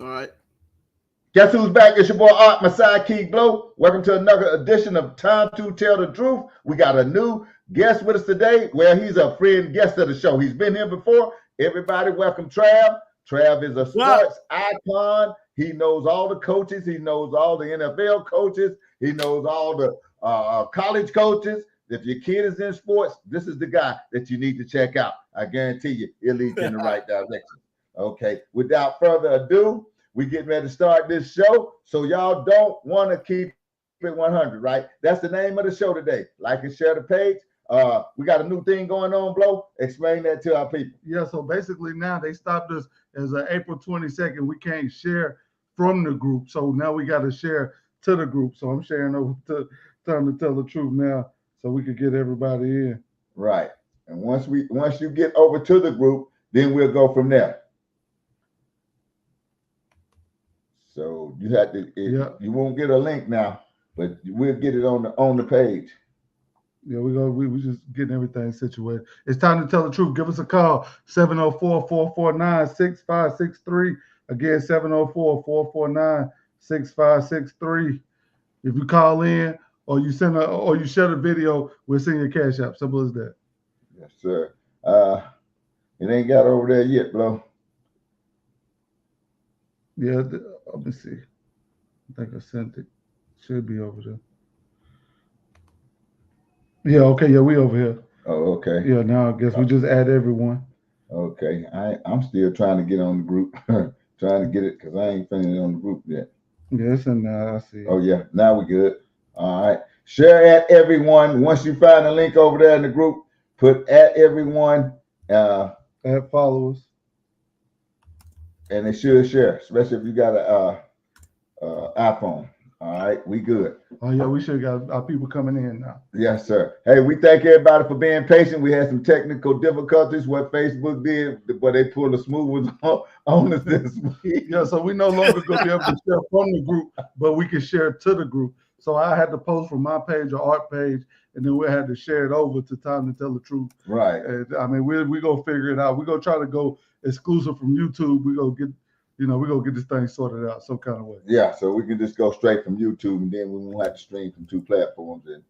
All right. Guess who's back? It's your boy Art, my sidekick Blow. Welcome to another edition of Time to Tell the Truth. We got a new guest with us today. Well, he's a friend guest of the show. He's been here before. Everybody, welcome Trav. Trav is a What's up? sports icon. He knows all the coaches. He knows all the NFL coaches. He knows all the college coaches. If your kid is in sports, this is the guy that you need to check out. I guarantee you, he'll lead you in the right direction. Okay, without further ado, we getting ready to start this show, so y'all don't want to keep it 100, right? That's the name of the show today. Like and share the page. We got a new thing going on, Blow. Explain that to our people. Yeah, so basically now they stopped us as April 22nd. We can't share from the group. So now we got to share to the group. So I'm sharing over to Time to Tell the Truth now so we could get everybody in. Right. And once you get over to the group, then we'll go from there. So you have to you won't get a link now, but we'll get it on the page. Yeah, we just getting everything situated. It's Time to Tell the Truth. Give us a call, 704-449-6563. Again, 704-449-6563. If you call in or you share the video, we'll send you a cash app. Simple as that. Yes, sir. It ain't got over there yet, Blow. Yeah, let me see. I think I sent it. Should be over there. Yeah, okay, yeah, we over here. Oh, okay. Yeah, now I guess we just add everyone. Okay. I'm still trying to get on the group. Trying to get it because I ain't finished on the group yet. Yeah, it's in there. I see. Oh, yeah. Now we good. All right. Share at everyone. Once you find a link over there in the group, put at everyone. Add followers. And it should share, especially if you got a iPhone. All right, we good. Oh yeah, we should got our people coming in now. Yes, sir. Hey, we thank everybody for being patient. We had some technical difficulties. What Facebook did, but they pulled a smooth one on us this week. Yeah, so we no longer gonna be able to share from the group, but we can share to the group. So I had to post from my page or Art page, and then we had to share it over to Time to Tell the Truth. Right. And, I mean, we gonna figure it out. We're gonna try to go exclusive from YouTube. We gonna get. We're going to get this thing sorted out some kind of way. Yeah, so we can just go straight from YouTube, and then we won't have to stream from two platforms, and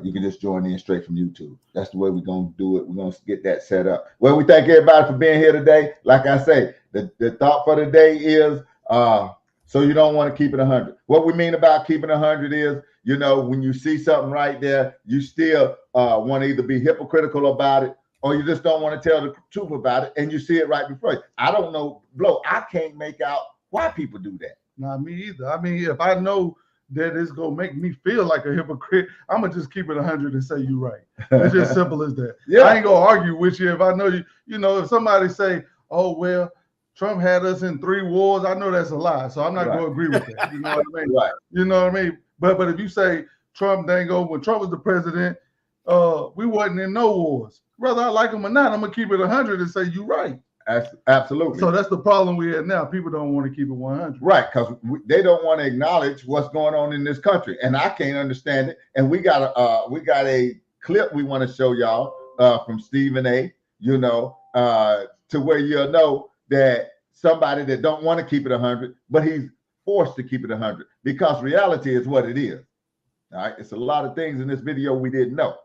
you can just join in straight from YouTube. That's the way we're going to do it. We're going to get that set up. Well, we thank everybody for being here today. Like I say, the thought for the day is, so you don't want to keep it 100. What we mean about keeping 100 is, when you see something right there, you still want to either be hypocritical about it, or you just don't want to tell the truth about it, and you see it right before you. I don't know, Blow. I can't make out why people do that. Not me either. I mean, if I know that it's gonna make me feel like a hypocrite, I'm gonna just keep it 100 and say you're right. It's just simple as that. Yeah. I ain't gonna argue with you if I know you. If somebody say, "Oh well, Trump had us in 3 wars," I know that's a lie, so I'm not gonna agree with that. You know what I mean? Right. You know what I mean? But if you say Trump when Trump was the president, we wasn't in no wars. Whether I like them or not, I'm gonna keep it 100 and say you're right. Absolutely. So that's the problem we have now. People don't want to keep it 100. Right, because they don't want to acknowledge what's going on in this country, and I can't understand it. And we got a clip we want to show y'all from Stephen A. To where you'll know that somebody that don't want to keep it 100, but he's forced to keep it 100 because reality is what it is. All right, it's a lot of things in this video we didn't know.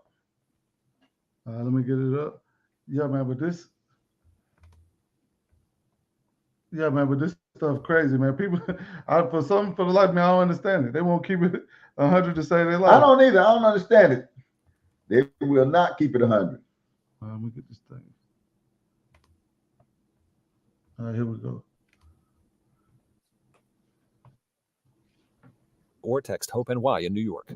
Let me get it up. Yeah, man, but this stuff crazy, man. People, for the life of me, I don't understand it. They won't keep it 100 to say they like. I don't either. I don't understand it. They will not keep it 100. Let me get this thing. All right, here we go. Or text Hope NY in New York.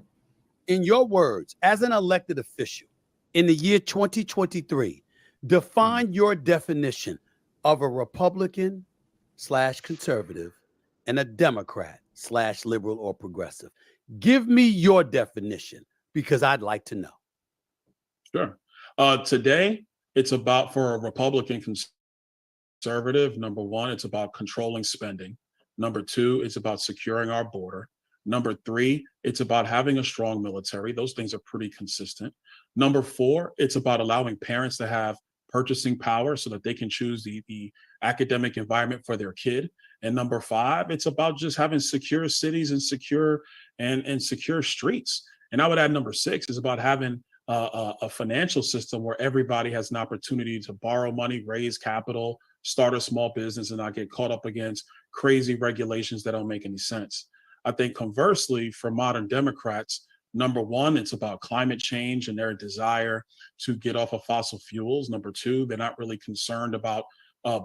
In your words, as an elected official, in the year 2023, define your definition of a Republican/conservative and a Democrat/liberal or progressive. Give me your definition because I'd like to know. Sure. Today, it's about, for a Republican conservative, number one, it's about controlling spending. Number two, it's about securing our border. Number three, it's about having a strong military. Those things are pretty consistent. Number four, it's about allowing parents to have purchasing power so that they can choose the academic environment for their kid. And number 5, it's about just having secure cities and secure streets. And I would add number 6 is about having a financial system where everybody has an opportunity to borrow money, raise capital, start a small business, and not get caught up against crazy regulations that don't make any sense. I think conversely, for modern Democrats, number 1, it's about climate change and their desire to get off of fossil fuels. Number 2, they're not really concerned about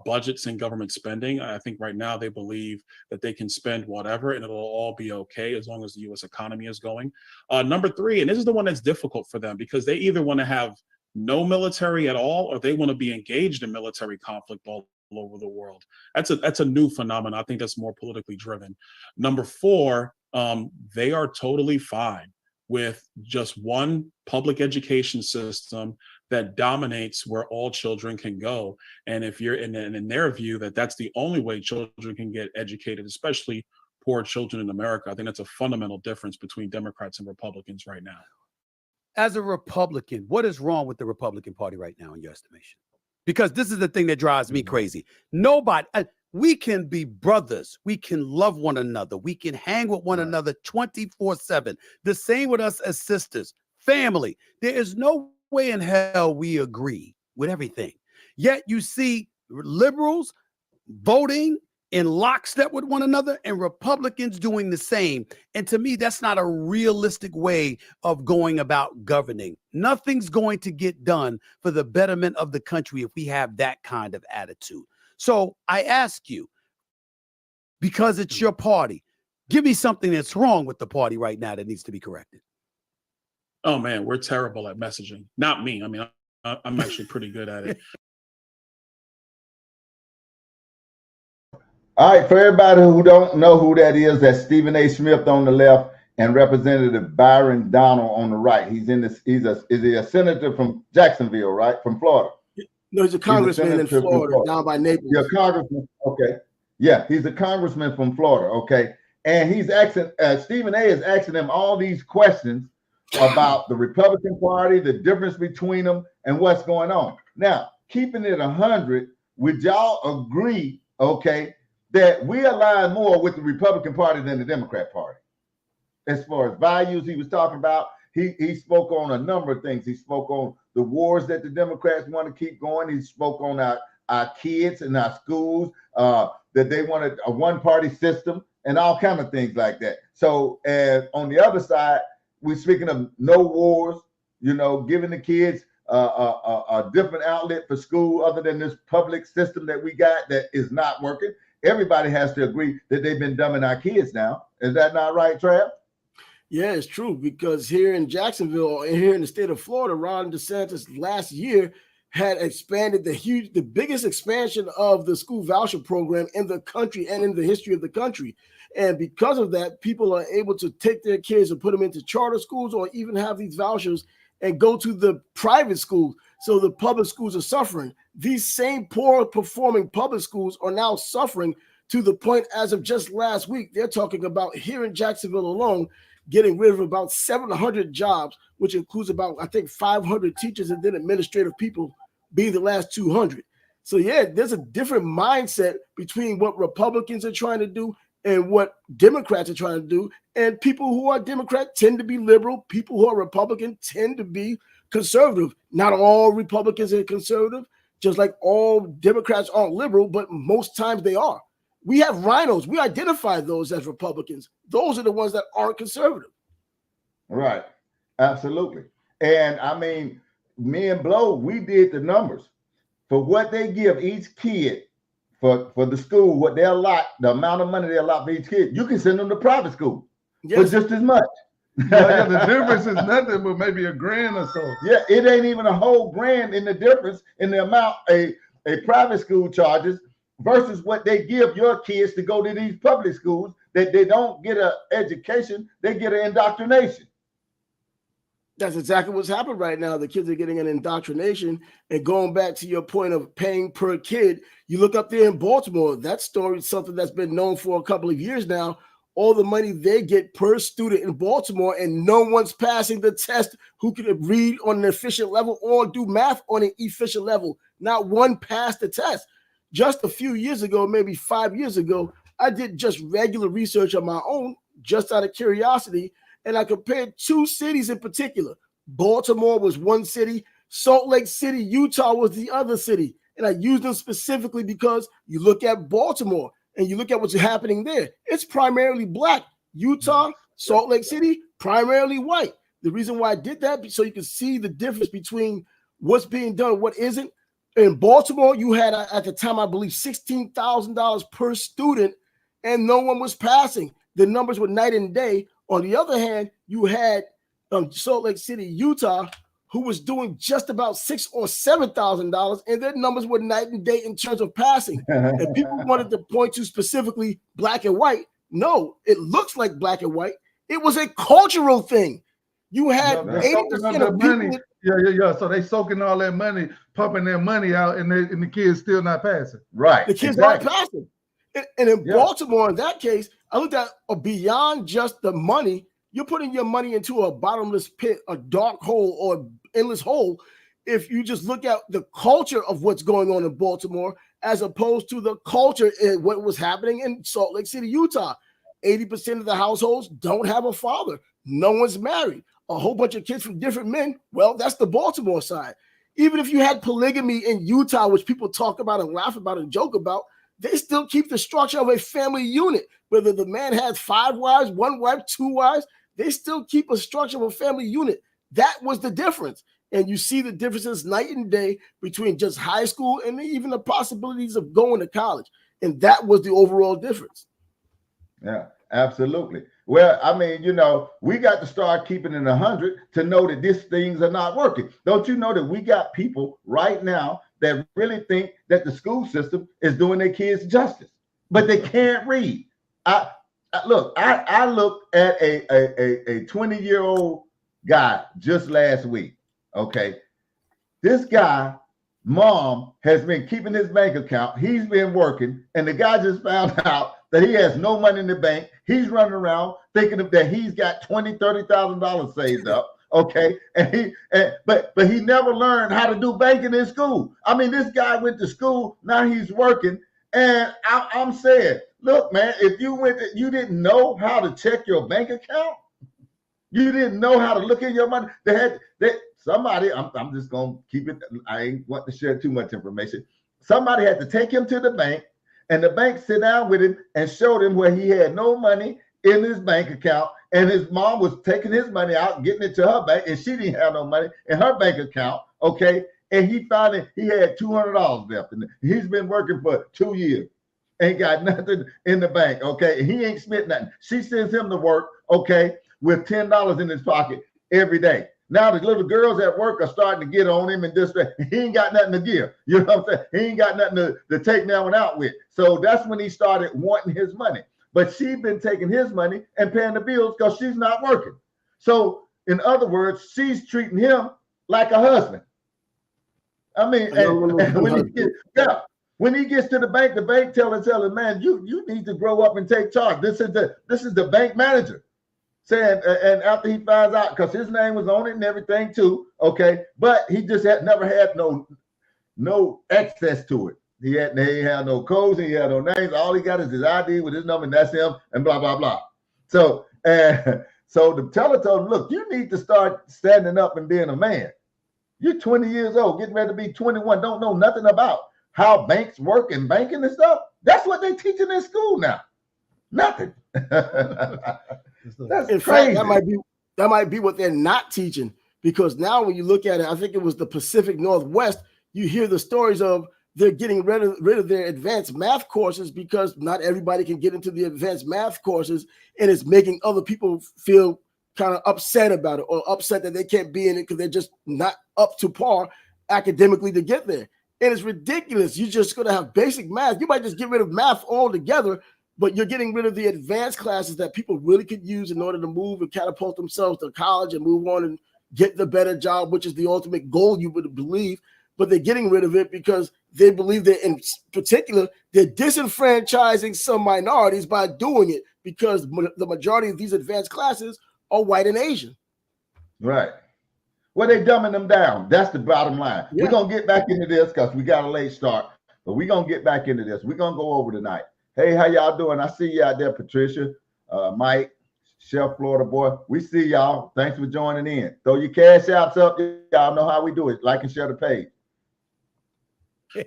budgets and government spending. I think right now they believe that they can spend whatever and it'll all be okay as long as the U.S. economy is going. Number 3, and this is the one that's difficult for them because they either want to have no military at all or they want to be engaged in military conflict all over the world. That's a new phenomenon. I think that's more politically driven. Number 4, they are totally fine with just one public education system that dominates where all children can go. And if you're in their view that that's the only way children can get educated, especially poor children in America, I think that's a fundamental difference between Democrats and Republicans right now. As a Republican, what is wrong with the Republican Party right now in your estimation? Because this is the thing that drives me crazy. Nobody, we can be brothers. We can love one another. We can hang with one another 24/7. The same with us as sisters, family. There is no way in hell we agree with everything. Yet you see liberals voting in lockstep with one another and Republicans doing the same. And to me, that's not a realistic way of going about governing. Nothing's going to get done for the betterment of the country if we have that kind of attitude. So I ask you, because it's your party, give me something that's wrong with the party right now that needs to be corrected. Oh man, we're terrible at messaging. Not me. I mean, I'm actually pretty good at it. All right, for everybody who don't know who that is, that's Stephen A. Smith on the left and Representative Byron Donald on the right. He's is he a senator from Jacksonville, right? From Florida. No, he's a congressman in Florida, down by Naples. Yeah, congressman. Okay. Yeah, he's a congressman from Florida. Okay. And he's asking, Stephen A. is asking him all these questions about the Republican Party, the difference between them, and what's going on. Now, keeping it 100, would y'all agree, okay, that we align more with the Republican Party than the Democrat Party? As far as values he was talking about, he spoke on a number of things. He spoke on the wars that the Democrats want to keep going. He spoke on our kids and our schools, that they wanted a one-party system and all kind of things like that. So on the other side, we're speaking of no wars, you know, giving the kids a different outlet for school other than this public system that we got that is not working. Everybody has to agree that they've been dumbing our kids now. Is that not right, Trav? Yeah, it's true, because here in Jacksonville, here in the state of Florida, Ron DeSantis last year had expanded the biggest expansion of the school voucher program in the country and in the history of the country. And because of that, people are able to take their kids and put them into charter schools or even have these vouchers and go to the private schools. So the public schools are suffering. These same poor performing public schools are now suffering to the point, as of just last week, they're talking about here in Jacksonville alone, getting rid of about 700 jobs, which includes about, I think, 500 teachers and then administrative people being the last 200. So yeah, there's a different mindset between what Republicans are trying to do and what Democrats are trying to do. And people who are Democrat tend to be liberal. People who are Republican tend to be conservative. Not all Republicans are conservative, just like all Democrats aren't liberal, but most times they are. We have rhinos. We identify those as Republicans. Those are the ones that aren't conservative. Right. Absolutely. And I mean, me and Blow, we did the numbers for what they give each kid for the school, what they allot, the amount of money they allot for each kid. You can send them to private school for just as much. Yeah, the difference is nothing but maybe $1,000 or so. Yeah, it ain't even a whole grand in the difference in the amount a private school charges versus what they give your kids to go to these public schools, that they don't get an education, they get an indoctrination. That's exactly what's happened right now. The kids are getting an indoctrination. And going back to your point of paying per kid, you look up there in Baltimore, that story is something that's been known for a couple of years now. All the money they get per student in Baltimore, and no one's passing the test who can read on an efficient level or do math on an efficient level. Not one passed the test. Just a few years ago, maybe 5 years ago, I did just regular research on my own, just out of curiosity, and I compared two cities in particular. Baltimore was one city, Salt Lake City, Utah was the other city. And I used them specifically because you look at Baltimore and you look at what's happening there. It's primarily black. Utah, Salt Lake City, primarily white. The reason why I did that, so you can see the difference between what's being done and what isn't. In Baltimore, you had, at the time, I believe, $16,000 per student, and no one was passing. The numbers were night and day. On the other hand, you had Salt Lake City, Utah, who was doing just about $6,000 or $7,000, and their numbers were night and day in terms of passing. And people wanted to point to specifically black and white. No, it looks like black and white. It was a cultural thing. You had 80% of money. people. Yeah. So they soaking all that money, pumping their money out, and the kids still not passing. Right. The kids aren't passing. And in Baltimore, in that case, I looked at beyond just the money. You're putting your money into a bottomless pit, a dark hole, or endless hole. If you just look at the culture of what's going on in Baltimore, as opposed to the culture in what was happening in Salt Lake City, Utah. 80% of the households don't have a father. No one's married. A whole bunch of kids from different men. Well, that's the Baltimore side. Even if you had polygamy in Utah, which people talk about and laugh about and joke about, they still keep the structure of a family unit. Whether the man has 5 wives, 1 wife, 2 wives, they still keep a structure of a family unit. That was the difference. And you see the differences night and day between just high school and even the possibilities of going to college. And that was the overall difference. Yeah, absolutely. Well, I mean, we got to start keeping it 100 to know that these things are not working. Don't you know that we got people right now that really think that the school system is doing their kids justice, but they can't read. I looked at a 20-year-old guy just last week. Okay. This guy, mom has been keeping his bank account. He's been working, and the guy just found out that he has no money in the bank. He's running around thinking that he's got $20,000, $30,000 saved up. Okay. But he never learned how to do banking in school. I mean, this guy went to school, now he's working. And I'm saying, look, man, if you didn't know how to check your bank account, you didn't know how to look in your money. Somebody, I'm just going to keep it. I ain't want to share too much information. Somebody had to take him to the bank, and the bank sit down with him and showed him where he had no money in his bank account, and his mom was taking his money out, getting it to her bank, and she didn't have no money in her bank account. Okay. And he found it, he had $200 left, and he's been working for 2 years. Ain't got nothing in the bank. Okay. He ain't spent nothing. She sends him to work, okay, with $10 in his pocket every day. Now the little girls at work are starting to get on him and just he ain't got nothing to give. You know what I'm saying? He ain't got nothing to take that one out with. So that's when he started wanting his money. But she's been taking his money and paying the bills because she's not working. So in other words, she's treating him like a husband. I mean, when he gets to the bank telling him, man, you need to grow up and take charge. This is the bank manager saying, and after he finds out, because his name was on it and everything too, okay, but he just never had no access to it. He ain't had no codes, he had no names. All he got is his ID with his number, and that's him, and blah blah blah. So the teller told him, look, you need to start standing up and being a man. You're 20 years old, getting ready to be 21, don't know nothing about how banks work and banking and stuff. That's what they're teaching in school now. Nothing. That's in crazy. Fact, that might be what they're not teaching, because now when you look at it, I think it was the Pacific Northwest, you hear the stories of they're getting rid of their advanced math courses because not everybody can get into the advanced math courses, and it's making other people feel kind of upset about it, or upset that they can't be in it because they're just not up to par academically to get there. And it's ridiculous. You're just going to have basic math. You might just get rid of math altogether, but you're getting rid of the advanced classes that people really could use in order to move and catapult themselves to college and move on and get the better job, which is the ultimate goal, you would believe. But they're getting rid of it because they believe that, in particular, they're disenfranchising some minorities by doing it, because the majority of these advanced classes are white and Asian. Right. Well, they dumbing them down. That's the bottom line. Yeah. We're going to get back into this because we got a late start, but we're going to get back into this. We're going to go over tonight. Hey, how y'all doing? I see you out there, Patricia, Mike, Chef Florida Boy. We see y'all. Thanks for joining in. Throw your cash outs up. Y'all know how we do it. Like and share the page.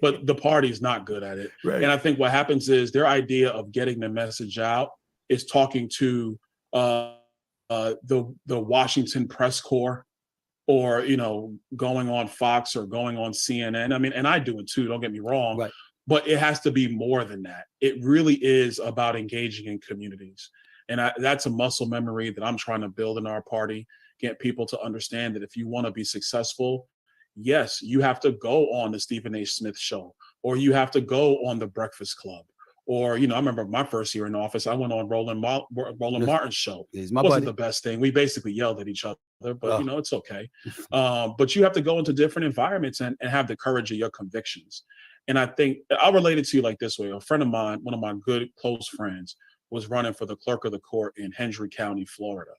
But the party's not good at it. Right. And I think what happens is their idea of getting the message out is talking to the Washington press corps, or, you know, going on Fox or going on CNN. I mean, and I do it too, don't get me wrong, Right. but it has to be more than that. It really is about engaging in communities. And that's a muscle memory that I'm trying to build in our party, get people to understand that if you want to be successful, yes, you have to go on the Stephen A. Smith show, or you have to go on the Breakfast Club. Or, you know, I remember my first year in office, I went on Roland Martin's show. He's my Wasn't buddy. the best thing. We basically yelled at each other, but you know, it's okay. But you have to go into different environments and have the courage of your convictions. And I think I'll relate it to you like this way. A friend of mine, one of my good close friends, was running for the clerk of the court in Hendry County, Florida.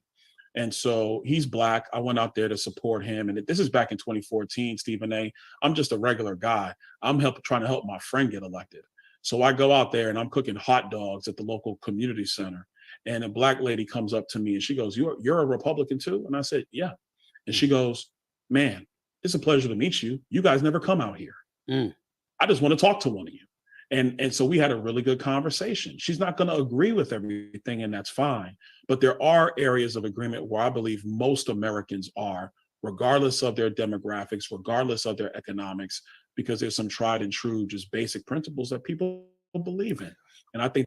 And so he's Black. I went out there to support him. And this is back in 2014, Stephen A. I'm just a regular guy. I'm trying to help my friend get elected. So I go out there and I'm cooking hot dogs at the local community center. And a Black lady comes up to me and she goes, you're a Republican too? And I said, yeah. And she goes, man, it's a pleasure to meet you. You guys never come out here. I just want to talk to one of you. And so we had a really good conversation. She's not going to agree with everything, and that's fine. But there are areas of agreement where I believe most Americans are, regardless of their demographics, regardless of their economics, because there's some tried and true, just basic principles that people believe in. And I think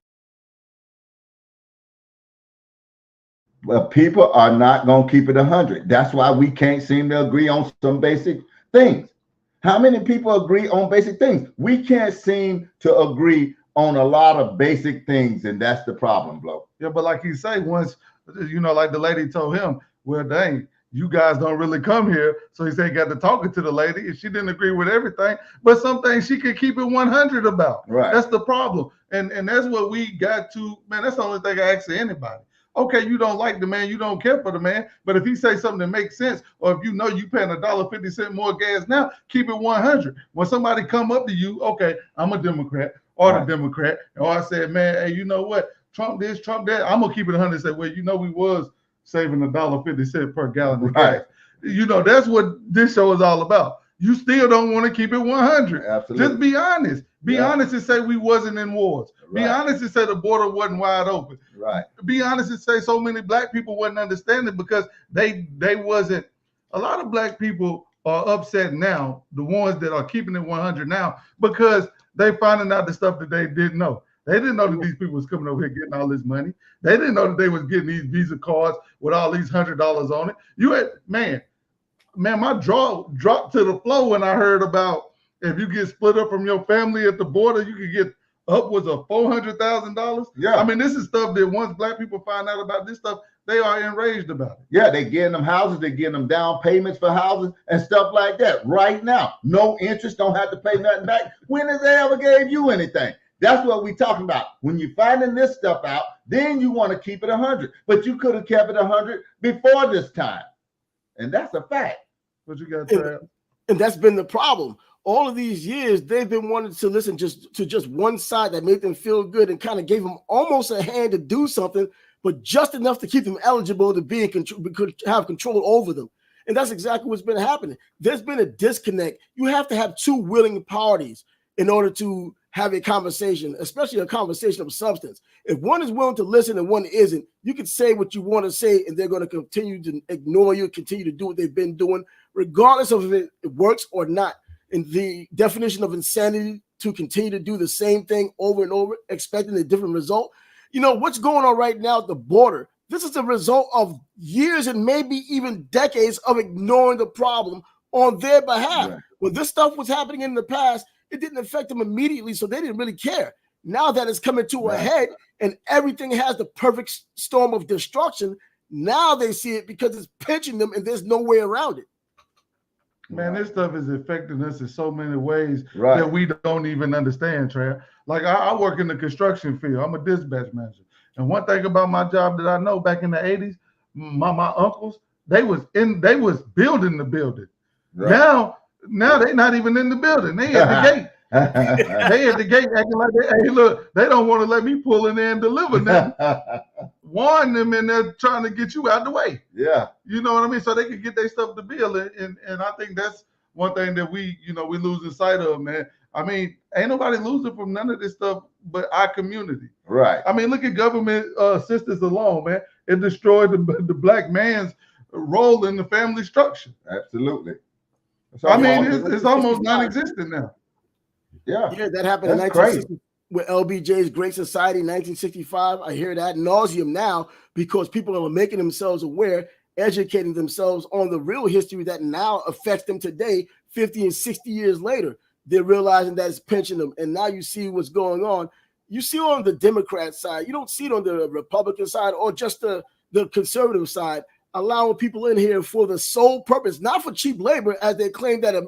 Well, people are not going to keep it 100. That's why we can't seem to agree on some basic things. How many people agree on basic things? We can't seem to agree on a lot of basic things, and that's the problem, Blo. Yeah, but like he say, once, you know, like the lady told him, well, dang, you guys don't really come here. So he said he got to talking to the lady, and she didn't agree with everything, but some things she could keep it 100 about. Right. That's the problem. And that's what we got to, man, that's the only thing I ask to anybody. Okay, you don't like the man, you don't care for the man, but if he say something that makes sense, or if you know you paying $1.50 more gas now, keep it 100. When somebody come up to you, okay, I'm a Democrat or the Democrat, or I said, man, hey, you know what? Trump this, Trump that. I'm gonna keep it 100 and say, well, you know, we was saving $1.50 per gallon of gas. You know, that's what this show is all about. You still don't want to keep it 100. Absolutely. Just be honest. Be honest and say we wasn't in wars. Right. Be honest and say the border wasn't wide open. Right. Be honest and say so many Black people wasn't understanding because they wasn't. A lot of Black people are upset now, the ones that are keeping it 100 now, because they finding out the stuff that they didn't know. They didn't know that these people was coming over here getting all this money. They didn't know that they was getting these Visa cards with all these $100 on it. You had, man, my jaw dropped to the floor when I heard about if you get split up from your family at the border, you could get upwards of $400,000. Yeah. I mean, this is stuff that once Black people find out about this stuff, they are enraged about it. Yeah, they getting them houses, they getting them down payments for houses and stuff like that right now. No interest, don't have to pay nothing back. When has they ever gave you anything? That's what we talking about. When you're finding this stuff out, then you want to keep it 100. But you could have kept it 100 before this time. And that's a fact. What you got, Trav? And that's been the problem. All of these years, they've been wanting to listen to one side that made them feel good and kind of gave them almost a hand to do something, but just enough to keep them eligible to be in control, have control over them. And that's exactly what's been happening. There's been a disconnect. You have to have two willing parties in order to have a conversation, especially a conversation of substance. If one is willing to listen and one isn't, you can say what you want to say, and they're going to continue to ignore you, continue to do what they've been doing, regardless of if it works or not. And the definition of insanity to continue to do the same thing over and over, expecting a different result. You know, what's going on right now at the border, this is a result of years and maybe even decades of ignoring the problem on their behalf. Right. When this stuff was happening in the past, it didn't affect them immediately, so they didn't really care. Now that it's coming to a head and everything has the perfect storm of destruction, now they see it because it's pinching them and there's no way around it. Man, this stuff is affecting us in so many ways that we don't even understand, Trav. Like I work in the construction field. I'm a dispatch manager. And one thing about my job that I know back in the 80s, my uncles, They was building the building. Right. Now they not even in the building. They at the gate. They at the gate acting like, hey, look, they don't want to let me pull in there and deliver them. Warn them, and they're trying to get you out the way. Yeah. You know what I mean? So they can get their stuff to build. And I think that's one thing that we losing sight of, man. I mean, ain't nobody losing from none of this stuff but our community. Right. I mean, look at government assistance alone, man. It destroyed the black man's role in the family structure. Absolutely. I mean, it's almost non-existent now. Yeah. Yeah, that happened in That's 1960 with LBJ's Great Society in 1965. I hear that nauseum now because people are making themselves aware, educating themselves on the real history that now affects them today, 50 and 60 years later. They're realizing that it's pinching them. And now you see what's going on. You see it on the Democrat side. You don't see it on the Republican side or just the conservative side, allowing people in here for the sole purpose, not for cheap labor, as they claim that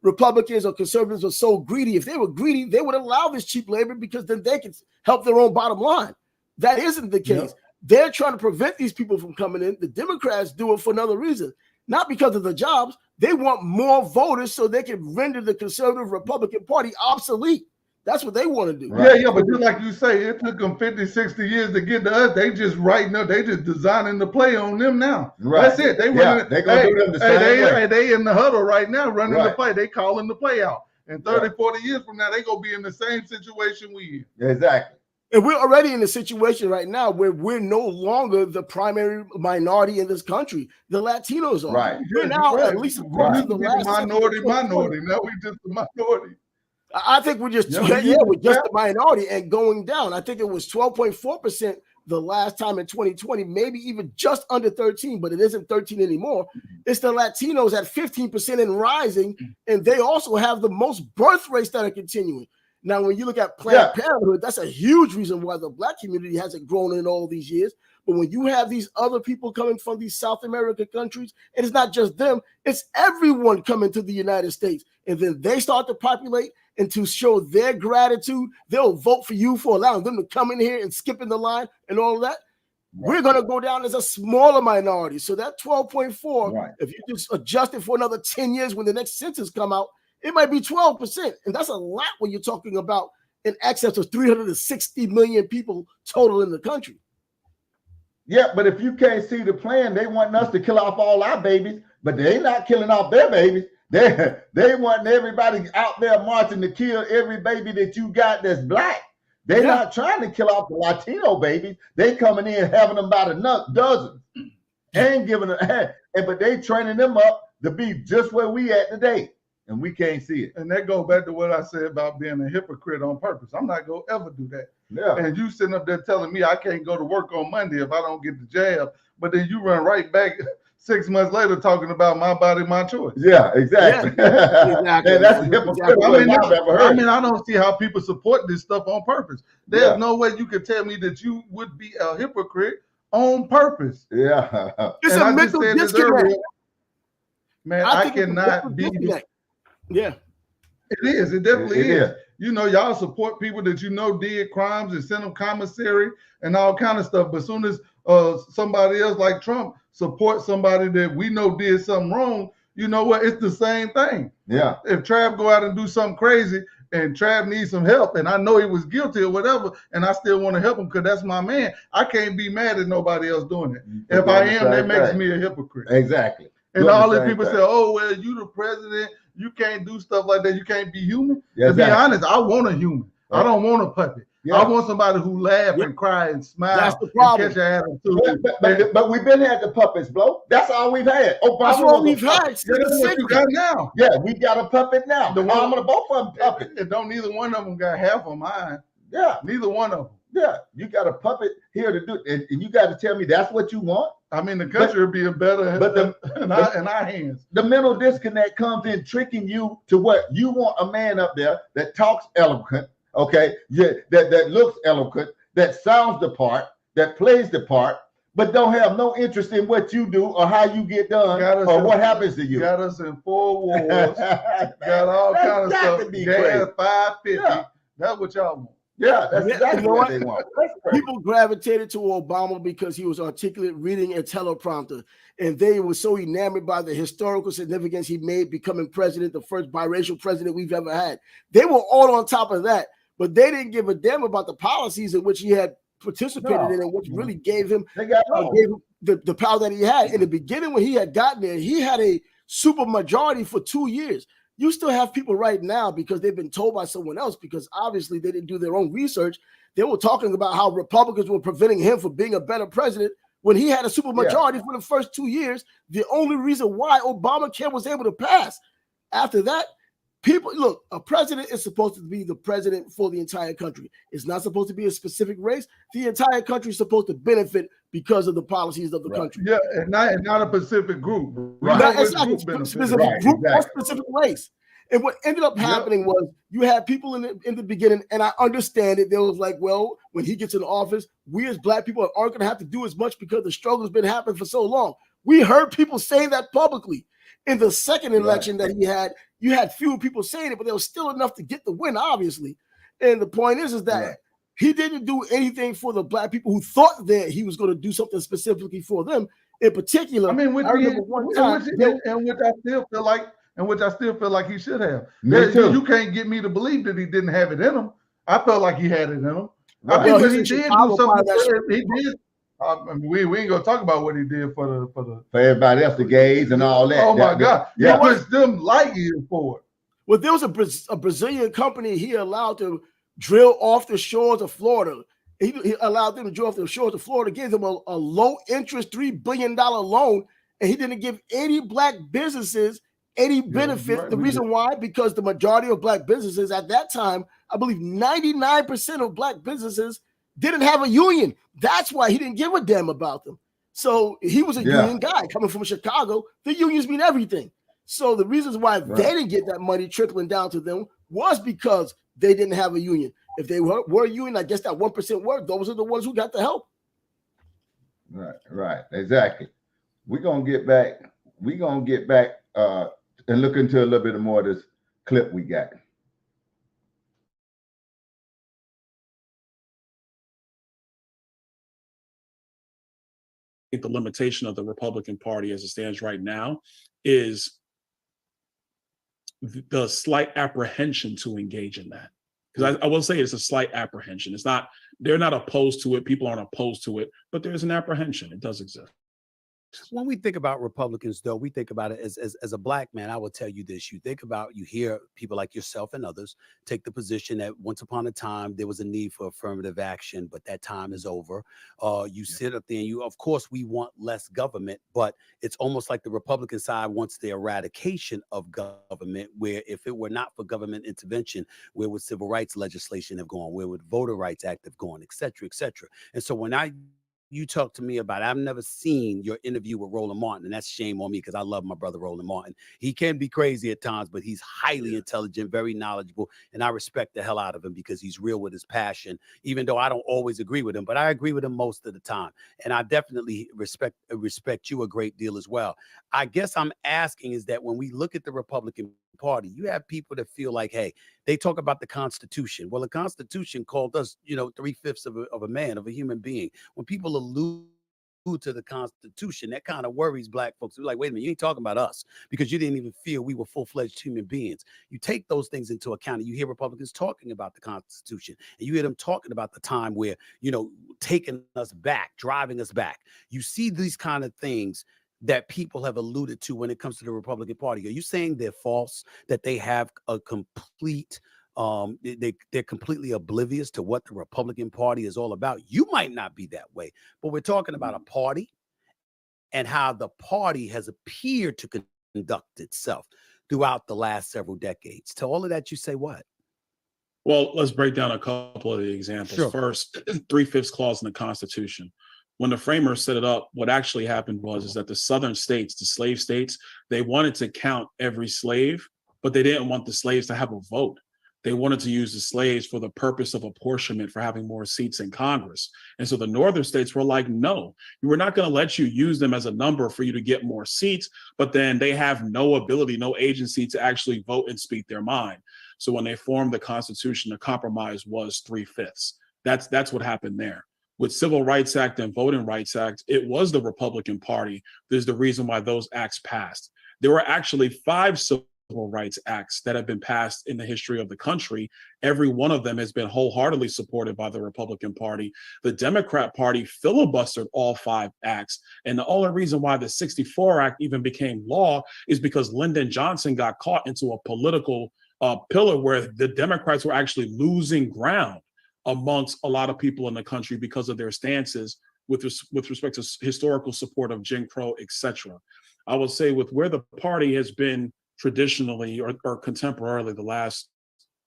Republicans or conservatives are so greedy. If they were greedy, they would allow this cheap labor because then they could help their own bottom line. That isn't the case. Yeah. They're trying to prevent these people from coming in. The Democrats do it for another reason, not because of the jobs. They want more voters so they can render the conservative Republican Party obsolete. That's what they want to do. Right. Yeah, but just like you say, it took them 50, 60 years to get to us. They just writing up, they just designing the play on them now. Right. That's it. They gonna do them the same way. They in the huddle right now running the Right. play. They calling the play out. And 30, 40 years from now, they gonna be in the same situation we in. Exactly. And we're already in a situation right now where we're no longer the primary minority in this country. The Latinos are. Right. We're now Right. at least Right. according to the last minority. census. Now we just the minority. I think we're just we're just the minority and going down. I think it was 12.4% the last time in 2020, maybe even just under 13, but it isn't 13 anymore. It's the Latinos at 15% and rising, and they also have the most birth rates that are continuing. Now, when you look at Planned Parenthood, that's a huge reason why the black community hasn't grown in all these years. But when you have these other people coming from these South American countries, and it's not just them, it's everyone coming to the United States. And then they start to populate, and to show their gratitude, they'll vote for you for allowing them to come in here and skip in the line and all of that. We're going to go down as a smaller minority. So that 12.4, if you just adjust it for another 10 years when the next census come out, it might be 12%. And that's a lot when you're talking about in excess of 360 million people total in the country. Yeah, but if you can't see the plan, they want us to kill off all our babies, but they not killing off their babies. They want everybody out there marching to kill every baby that you got that's black. They're not trying to kill off the Latino babies. They coming in having them by the dozens and giving them, but they training them up to be just where we at today, and we can't see it. And that goes back to what I said about being a hypocrite on purpose. I'm not gonna ever do that. Yeah. And you sitting up there telling me I can't go to work on Monday if I don't get the jab, but then you run right back 6 months later talking about my body, my choice. Yeah, exactly. Exactly. And that's a hypocrite. I mean, I don't see how people support this stuff on purpose. There's no way you could tell me that you would be a hypocrite on purpose. Yeah. It's And a mental disconnect. Man, I cannot be. Yeah. It is. It definitely It is. is. You know, y'all support people that you know did crimes and send them commissary and all kind of stuff. But as soon as somebody else like Trump support somebody that we know did something wrong, you know what? It's the same thing. Yeah. If Trav go out and do something crazy and Trav needs some help and I know he was guilty or whatever, and I still want to help him because that's my man, I can't be mad at nobody else doing it. If I am, that makes me a hypocrite. Exactly. And all these people say, oh, well, you the president, you can't do stuff like that. You can't be human. To be honest, I want a human. I don't want a puppet. I want somebody who laugh and cry and smile. That's the problem. And catch an attitude. But we've been had the puppets, bro. That's all we've had. Obama That's what was we've a puppet. had. That's what you got now. Yeah, we got a puppet now. The one, both of them puppet. And don't neither one of them got half of mine. Yeah, Neither one of them. yeah. You got a puppet here to do, and you got to tell me that's what you want. I mean, the country would be better in our hands. The mental disconnect comes in tricking you to what you want a man up there that talks eloquent, okay, that looks eloquent, that sounds the part, that plays the part, but don't have no interest in what you do or how you get done or what happens to you. Got us in 4 wars, got all kind of stuff. Gas 550. Yeah. That's what y'all want. Yeah, that's Yeah, exactly you know what what? they want. That's crazy. People gravitated to Obama because he was articulate, reading a teleprompter, and they were so enamored by the historical significance he made becoming president, the first biracial president we've ever had. They were all on top of that, but they didn't give a damn about the policies in which he had participated in and which really gave him They got gave him the power that he had. In the beginning, when he had gotten there, he had a super majority for 2 years. You still have people right now because they've been told by someone else, because obviously they didn't do their own research. They were talking about how Republicans were preventing him from being a better president when he had a super majority for the first 2 years. The only reason why Obamacare was able to pass. After that, people look, a president is supposed to be the president for the entire country. It's not supposed to be a specific race. The entire country is supposed to benefit because of the policies of the country. Yeah, and not a Pacific group. Right. Not Which exactly group benefits. specific Right, group or exactly. specific race. And what ended up happening was you had people in the beginning, and I understand it. They was like, well, when he gets in office, we as black people aren't going to have to do as much because the struggle's been happening for so long. We heard people saying that publicly. In the second election that he had, you had fewer people saying it, but there was still enough to get the win, obviously. And the point is that he didn't do anything for the black people who thought that he was going to do something specifically for them. In particular, I mean, I remember one time, which I still feel like he should have. Me too. You can't get me to believe that he didn't have it in him. I felt like he had it in him. Right. I mean, Well, but he's he in did Chicago do something. part of that He did. I mean, we ain't gonna talk about what he did for the. For everybody else, the gays and all that. Oh my God! Yeah. He puts them light years forward. well, there was a Brazilian company he allowed to drill off the shores of Florida. He allowed them to drill off the shores of Florida, gave them a low interest $3 billion loan, and he didn't give any black businesses any benefits. right, The we reason why, because the majority of black businesses at that time, I believe 99% of black businesses didn't have a union. That's why he didn't give a damn about them. So he was a union guy coming from Chicago. The unions mean everything. So the reasons why they didn't get that money trickling down to them was because they didn't have a union. If they were a union, I guess that 1% were, those are the ones who got the help. Right, exactly. We're gonna get back and look into a little bit more of this clip we got. I think the limitation of the Republican Party as it stands right now is the slight apprehension to engage in that. Because I will say it's a slight apprehension. It's not, they're not opposed to it. People aren't opposed to it, but there's an apprehension. It does exist. When we think about Republicans, though, we think about it as a black man. I will tell you this: you hear people like yourself and others take the position that once upon a time there was a need for affirmative action, but that time is over. You sit up there and of course, we want less government, but it's almost like the Republican side wants the eradication of government. Where if it were not for government intervention, where would civil rights legislation have gone? Where would Voter Rights Act have gone, et cetera, et cetera? And so when you talk to me about it, I've never seen your interview with Roland Martin, and that's shame on me because I love my brother Roland Martin. He can be crazy at times, but he's highly intelligent, very knowledgeable, and I respect the hell out of him because he's real with his passion, even though I don't always agree with him, but I agree with him most of the time. And I definitely respect you a great deal as well. I guess I'm asking is that when we look at the Republican Party, you have people that feel like, hey, they talk about the Constitution. Well, the Constitution called us, 3/5 of a man, of a human being. When people allude to the Constitution, that kind of worries black folks. They're like, wait a minute, you ain't talking about us because you didn't even feel we were full-fledged human beings. You take those things into account, and you hear Republicans talking about the Constitution, and you hear them talking about the time where, taking us back, driving us back. You see these kind of things that people have alluded to when it comes to the Republican Party. Are you saying they're false, that they have a complete they're completely oblivious to what the Republican Party is all about? You might not be that way, but we're talking about a party and how the party has appeared to conduct itself throughout the last several decades. To all of that, you say what? Well, let's break down a couple of the examples. Sure. First, 3/5 clause in the Constitution. When the framers set it up, what actually happened was that the southern states, the slave states, they wanted to count every slave, but they didn't want the slaves to have a vote. They wanted to use the slaves for the purpose of apportionment for having more seats in Congress. And so the northern states were like, no, we're not going to let you use them as a number for you to get more seats, but then they have no ability, no agency to actually vote and speak their mind. So when they formed the Constitution, the compromise was 3/5. That's what happened there. With Civil Rights Act and Voting Rights Act, it was the Republican Party. There's the reason why those acts passed. There were actually 5 Civil Rights Acts that have been passed in the history of the country. Every one of them has been wholeheartedly supported by the Republican Party. The Democrat Party filibustered all 5 acts. And the only reason why the 64 Act even became law is because Lyndon Johnson got caught into a political pillar where the Democrats were actually losing ground amongst a lot of people in the country because of their stances with respect to historical support of Jim Crow, etc. I would say with where the party has been traditionally or contemporarily the last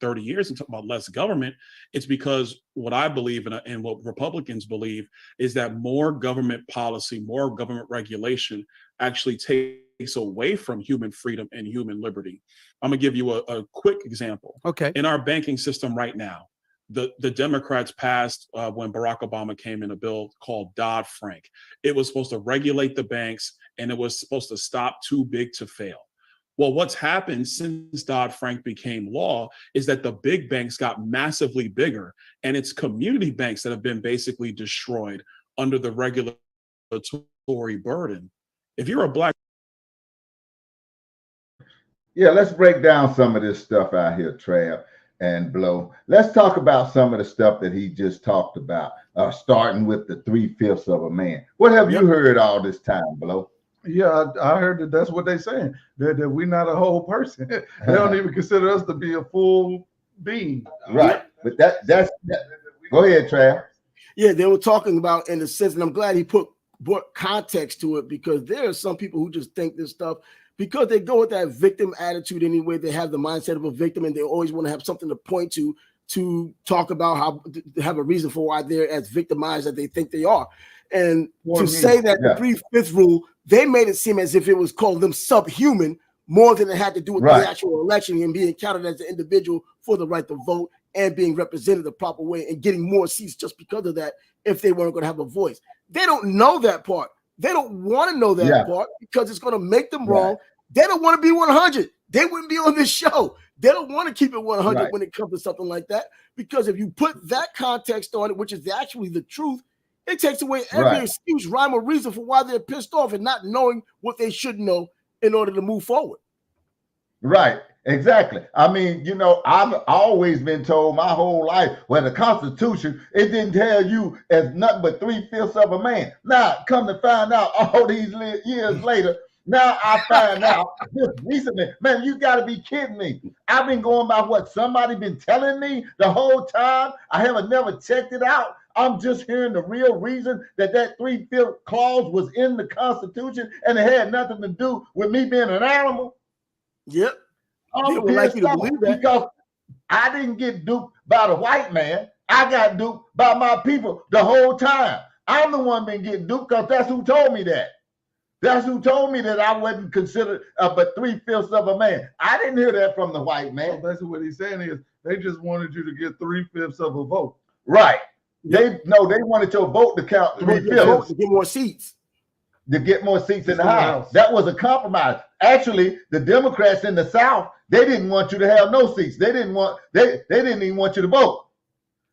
30 years and talking about less government, it's because what I believe and what Republicans believe is that more government policy, more government regulation actually takes away from human freedom and human liberty. I'm gonna give you a quick example. Okay. In our banking system right now, the Democrats passed when Barack Obama came in a bill called Dodd-Frank. It was supposed to regulate the banks and it was supposed to stop too big to fail. Well, what's happened since Dodd-Frank became law is that the big banks got massively bigger and it's community banks that have been basically destroyed under the regulatory burden. If you're a black Yeah, let's break down some of this stuff out here, Trav and Blow. Let's talk about some of the stuff that he just talked about, starting with the 3/5 of a man. What have you heard all this time, Blow? Yeah, I heard that that's what they're saying, that we're not a whole person. They don't even consider us to be a full being. Right. But that's go ahead, Trav. Yeah, they were talking about in the sense, and I'm glad he brought context to it, because there are some people who just think this stuff because they go with that victim attitude anyway. They have the mindset of a victim and they always want to have something to point to talk about how to have a reason for why they're as victimized as they think they are. And to say that the 3/5 rule, they made it seem as if it was called them subhuman more than it had to do with the actual election and being counted as an individual for the right to vote and being represented the proper way and getting more seats just because of that if they weren't going to have a voice. They don't know that part. They don't want to know that part because it's going to make them wrong. They don't want to be 100. They wouldn't be on this show. They don't want to keep it 100 when it comes to something like that, because if you put that context on it, which is actually the truth, it takes away every excuse, rhyme, or reason for why they're pissed off and not knowing what they should know in order to move forward. Right. Exactly. I mean, you know, I've always been told my whole life, well, the Constitution, it didn't tell you as nothing but 3/5 of a man. Now, come to find out all these years later, now I find out just recently, man, you got to be kidding me. I've been going by what somebody been telling me the whole time. I haven't never checked it out. I'm just hearing the real reason that 3/5 clause was in the Constitution and it had nothing to do with me being an animal. Yep. I'm like you to believe that because I didn't get duped by the white man. I got duped by my people the whole time. I'm the one been getting duped because that's who told me that. That's who told me that I wasn't considered but 3/5 of a man. I didn't hear that from the white man. Well, basically what he's saying is they just wanted you to get 3/5 of a vote. Right. They wanted your vote to count 3/5 to get more seats. To get more seats in the House. That was a compromise. Actually, the Democrats in the South, they didn't want you to have no seats. They didn't even want you to vote.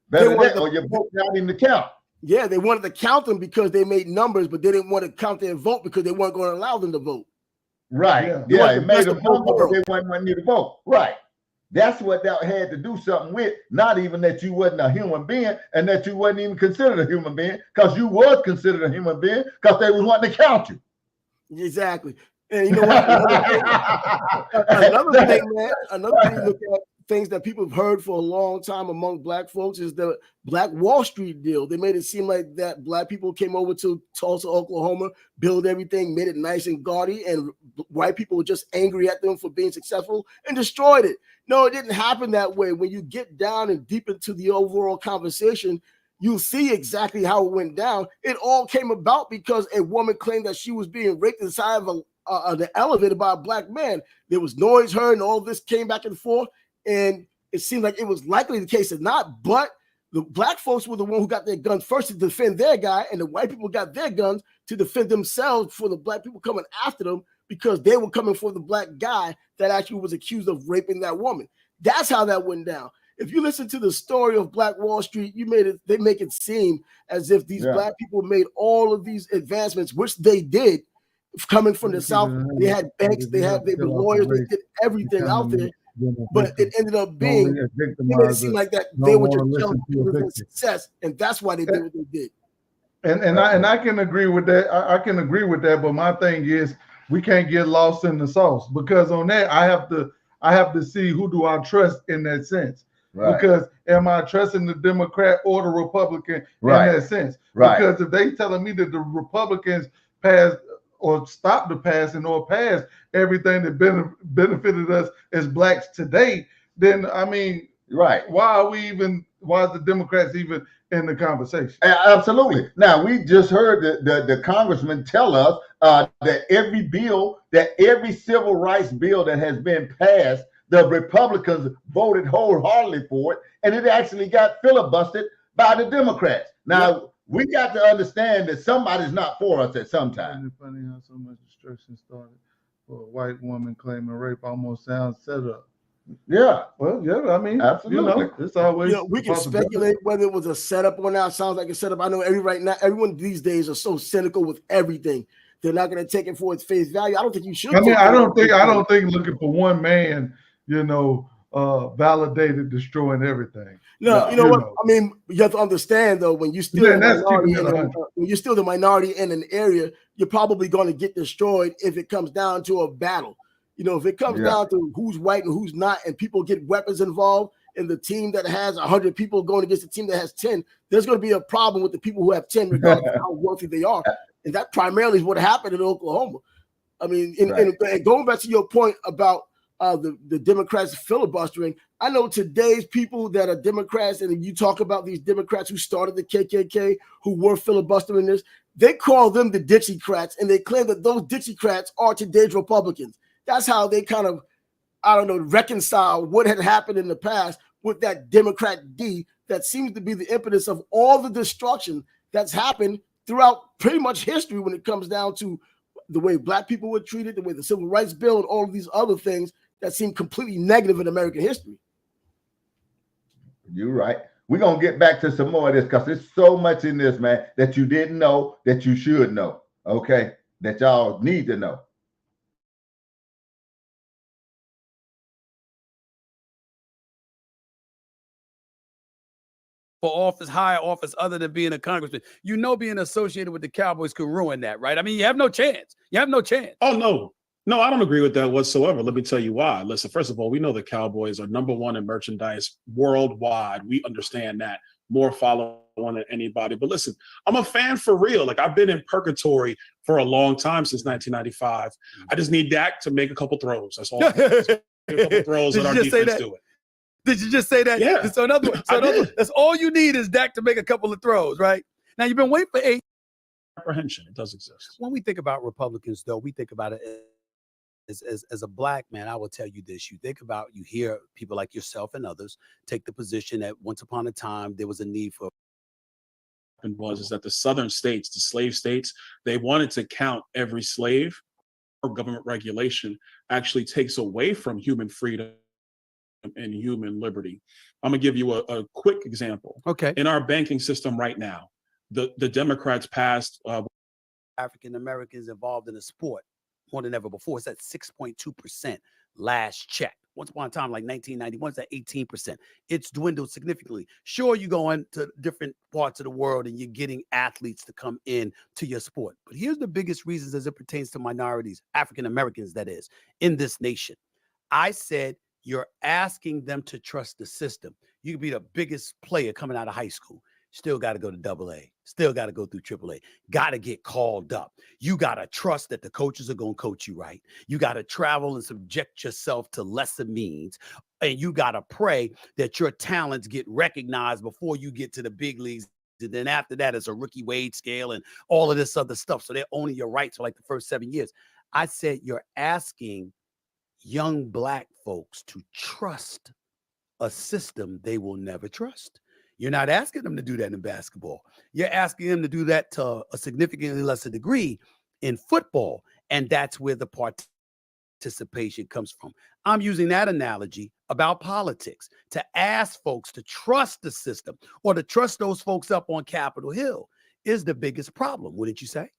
Better that, or your vote not even to count. Yeah, they wanted to count them because they made numbers, but they didn't want to count their vote because they weren't going to allow them to vote. Right. Yeah, it made them vote, but they wouldn't want you to vote. Right. That's what that had to do something with. Not even that you wasn't a human being and that you wasn't even considered a human being, because you was considered a human being because they was wanting to count you. Exactly. And you know what? Another thing, man, look at things that people have heard for a long time among black folks is the Black Wall Street deal. They made it seem like that black people came over to Tulsa, Oklahoma, built everything, made it nice and gaudy, and white people were just angry at them for being successful and destroyed it. No, it didn't happen that way. When you get down and deep into the overall conversation, you'll see exactly how it went down. It all came about because a woman claimed that she was being raped inside of the elevator by a black man. There was noise heard, and all this came back and forth. And it seemed like it was likely the case or not, but the black folks were the one who got their guns first to defend their guy, and the white people got their guns to defend themselves for the black people coming after them because they were coming for the black guy that actually was accused of raping that woman. That's how that went down. If you listen to the story of Black Wall Street, they make it seem as if these black people made all of these advancements, which they did, coming from the South. They had banks, they were lawyers, they did everything out there. But it ended up being, it made it seem like that they were just jealous of their success, and that's why they did what they did. And I can agree with that. I can agree with that. But my thing is, we can't get lost in the sauce, because on that I have to see who do I trust in that sense. Right. Because am I trusting the Democrat or the Republican in that sense? Right. Because if they telling me that the Republicans passed or stopped the passing or passed everything that benefited us as blacks today, then I mean, why is the Democrats even in the conversation? Absolutely. Now, we just heard the congressman tell us that every civil rights bill that has been passed, the Republicans voted wholeheartedly for it, and it actually got filibustered by the Democrats. Now, we got to understand that somebody's not for us at some time. It's funny how so much destruction started for a white woman claiming rape almost sounds set up. Yeah. Well, yeah, I mean, absolutely. It's always, we can speculate whether it was a setup or not. Sounds like a setup. I know everyone these days are so cynical with everything. They're not going to take it for its face value. I don't think you should. I mean, I don't think looking for one man, validated destroying everything. No, what? I mean, you have to understand though, when you still when you're still the minority in an area, you're probably going to get destroyed if it comes down to a battle. If it comes down to who's white and who's not, and people get weapons involved, and the team that has 100 people going against the team that has 10, there's going to be a problem with the people who have 10, regardless of how wealthy they are. And that primarily is what happened in Oklahoma. I mean, and going back to your point about the Democrats filibustering, I know today's people that are Democrats, and you talk about these Democrats who started the KKK, who were filibustering this, they call them the Dixiecrats, and they claim that those Dixiecrats are today's Republicans. That's how they kind of, reconcile what had happened in the past with that Democrat D that seems to be the impetus of all the destruction that's happened throughout pretty much history when it comes down to the way black people were treated, the way the Civil Rights Bill, and all of these other things that seem completely negative in American history. You're right. We're going to get back to some more of this because there's so much in this, man, that you didn't know that you should know, okay, that y'all need to know. For office, higher office other than being a congressman. Being associated with the Cowboys could ruin that, right? I mean, you have no chance. Oh, no. No, I don't agree with that whatsoever. Let me tell you why. Listen, first of all, we know the Cowboys are number one in merchandise worldwide. We understand that. More follow on than anybody. But listen, I'm a fan for real. Like, I've been in purgatory for a long time, since 1995. I just need Dak to make a couple throws. That's all. A couple throws and our defense do it. Did you just say that? Yeah. So in other words, that's all you need is Dak to make a couple of throws, right? Now, you've been waiting for 8. Apprehension. It does exist. When we think about Republicans, though, we think about it as a black man. I will tell you this. You hear people like yourself and others take the position that once upon a time there was a need for. Is that the southern states, the slave states, they wanted to count every slave. Or government regulation actually takes away from human freedom and human liberty. I'm gonna give you a quick example. Okay. In our banking system right now, the Democrats passed African Americans involved in the sport more than ever before. It's at 6.2% last check. Once upon a time, like 1991, it's at 18%. It's dwindled significantly. Sure, you go into different parts of the world and you're getting athletes to come in to your sport. But here's the biggest reasons as it pertains to minorities, African Americans, that is, in this nation. I said, you're asking them to trust the system. You could be the biggest player coming out of high school. Still got to go to AA. Still got to go through AAA. Got to get called up. You got to trust that the coaches are going to coach you right. You got to travel and subject yourself to lesser means. And you got to pray that your talents get recognized before you get to the big leagues. And then after that, it's a rookie wage scale and all of this other stuff. So they're owning your rights for like the first 7 years. I said, you're asking young black folks to trust a system they will never trust. You're not asking them to do that in basketball. You're asking them to do that to a significantly lesser degree in football. And that's where the participation comes from. I'm using that analogy about politics, to ask folks to trust the system or to trust those folks up on Capitol Hill is the biggest problem, wouldn't you say?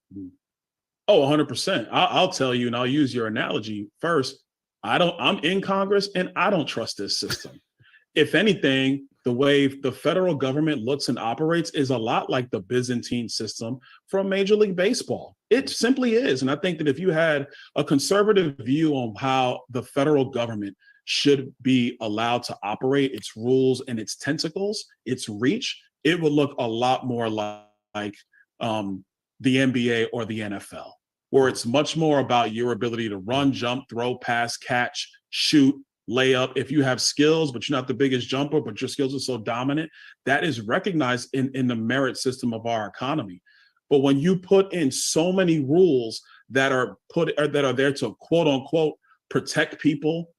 Oh, 100%. I'll tell you, and I'll use your analogy first. I'm in Congress and I don't trust this system. If anything, the way the federal government looks and operates is a lot like the Byzantine system from Major League Baseball. It simply is. And I think that if you had a conservative view on how the federal government should be allowed to operate, its rules and its tentacles, its reach, it would look a lot more like the NBA or the NFL, where it's much more about your ability to run, jump, throw, pass, catch, shoot, layup. If you have skills, but you're not the biggest jumper, but your skills are so dominant, that is recognized in the merit system of our economy. But when you put in so many rules that are there to quote unquote protect people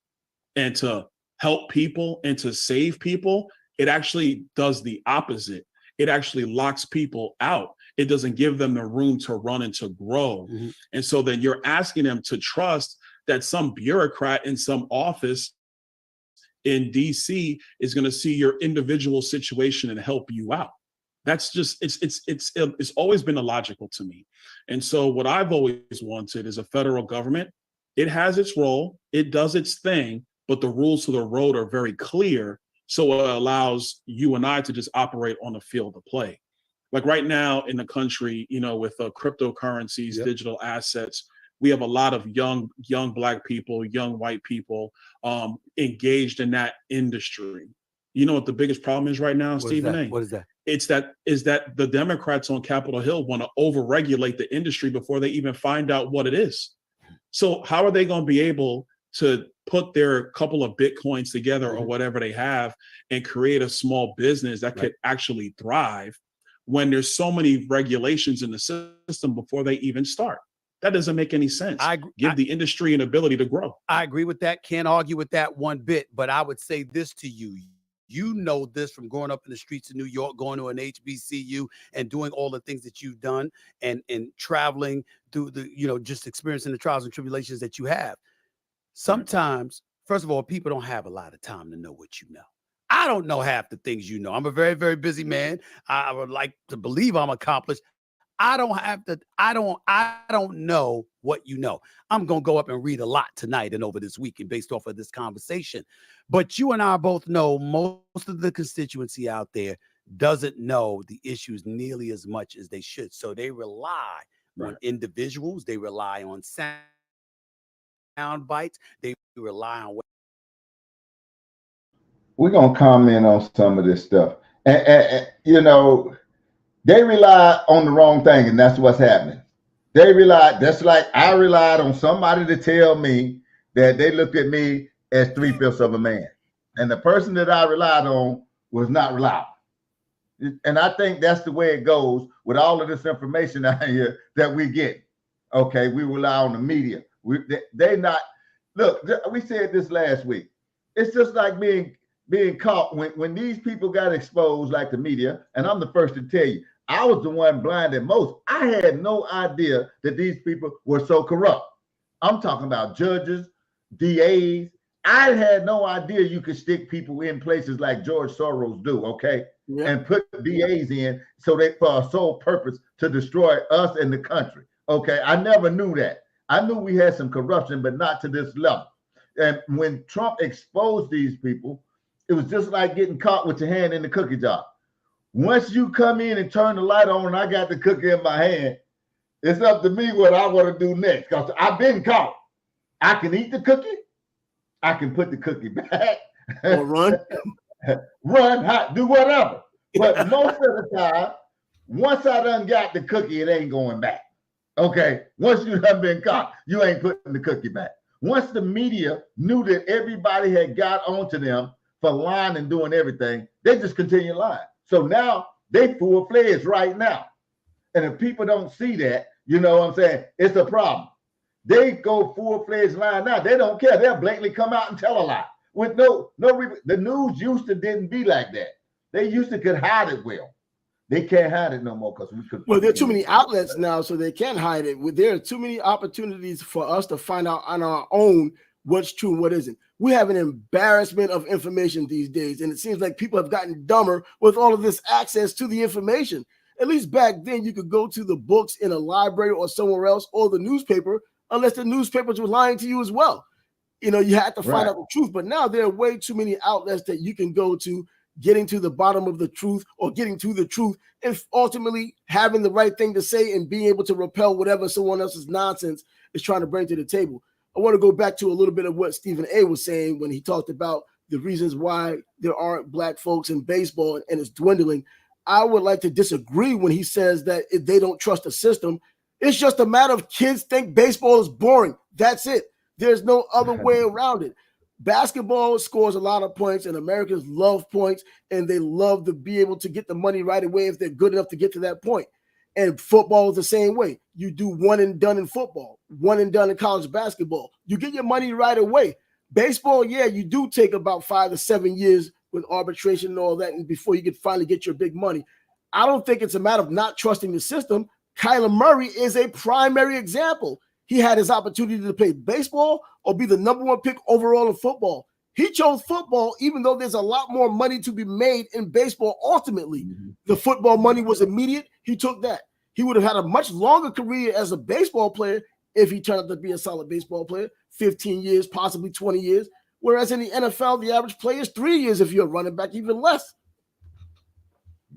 and to help people and to save people, it actually does the opposite. It actually locks people out. It doesn't give them the room to run and to grow. Mm-hmm. And so then you're asking them to trust that some bureaucrat in some office in DC is going to see your individual situation and help you out. That's just, it's always been illogical to me. And so what I've always wanted is a federal government. It has its role, it does its thing, but the rules of the road are very clear. So it allows you and I to just operate on the field of play. Like right now in the country, with cryptocurrencies, yep, digital assets, we have a lot of young Black people, young white people engaged in that industry. You know what the biggest problem is right now, Stephen A? What is that? Is that the Democrats on Capitol Hill want to overregulate the industry before they even find out what it is. So how are they going to be able to put their couple of Bitcoins together, mm-hmm, or whatever they have and create a small business that, right, could actually thrive when there's so many regulations in the system before they even start? That doesn't make any sense. Give the industry an ability to grow. I agree with that. Can't argue with that one bit. But I would say this to you. You know this from growing up in the streets of New York, going to an HBCU and doing all the things that you've done and traveling through just experiencing the trials and tribulations that you have. Sometimes, first of all, people don't have a lot of time to know what you know. I don't know half the things you know. I'm a very, very busy man. I would like to believe I'm accomplished. I don't know what you know. I'm going to go up and read a lot tonight and over this weekend based off of this conversation. But you and I both know most of the constituency out there doesn't know the issues nearly as much as they should. So they rely, right, on individuals. They rely on sound bites. They rely on what. We're going to comment on some of this stuff. And they rely on the wrong thing, and that's what's happening. That's like I relied on somebody to tell me that they looked at me as 3/5 of a man. And the person that I relied on was not reliable. And I think that's the way it goes with all of this information out here that we get. Okay, we rely on the media. Look, we said this last week. It's just like being caught when these people got exposed, like the media, and I'm the first to tell you, I was the one blinded most. I had no idea that these people were so corrupt. I'm talking about judges, DAs. I had no idea you could stick people in places like George Soros do, okay? Yeah. And put DAs in so they for a sole purpose to destroy us and the country, okay? I never knew that. I knew we had some corruption, but not to this level. And when Trump exposed these people, it was just like getting caught with your hand in the cookie jar. Once you come in and turn the light on and I got the cookie in my hand, it's up to me what I want to do next, because I've been caught. I can eat the cookie. I can put the cookie back. Or run. Do whatever. But most of the time, once I done got the cookie, it ain't going back. Okay? Once you done been caught, you ain't putting the cookie back. Once the media knew that everybody had got onto them for lying and doing everything, they just continue lying. So now they full-fledged right now. And if people don't see that, you know what I'm saying, it's a problem. They go full-fledged lying now. They don't care. They'll blatantly come out and tell a lie. With the news used to didn't be like that. They used to could hide it well. They can't hide it no more because we could. Well, there are too many outlets now, so they can't hide it. There are too many opportunities for us to find out on our own what's true and what isn't. We have an embarrassment of information these days, and it seems like people have gotten dumber with all of this access to the information. At least back then, you could go to the books in a library or somewhere else, or the newspaper, unless the newspapers were lying to you as well. You know, you had to find out the truth. But now there are way too many outlets that you can go to, getting to the bottom of the truth or getting to the truth, and ultimately having the right thing to say and being able to repel whatever someone else's nonsense is trying to bring to the table. I want to go back to a little bit of what Stephen A. was saying when he talked about the reasons why there aren't black folks in baseball and it's dwindling. I would like to disagree when he says that if they don't trust the system. It's just a matter of kids think baseball is boring. That's it. There's no other way around it. Basketball scores a lot of points, and Americans love points, and they love to be able to get the money right away if they're good enough to get to that point. And football is the same way. You do one and done in football, one and done in college basketball. You get your money right away. Baseball, yeah, you do take about 5 to 7 years with arbitration and all that, and before you can finally get your big money. I don't think it's a matter of not trusting the system. Kyler Murray is a primary example. He had his opportunity to play baseball or be the number 1 pick overall in football. He chose football, even though there's a lot more money to be made in baseball. Ultimately, the football money was immediate. He took that. He would have had a much longer career as a baseball player if he turned out to be a solid baseball player, 15 years, possibly 20 years. Whereas in the NFL, the average play is 3 years if you're a running back, even less.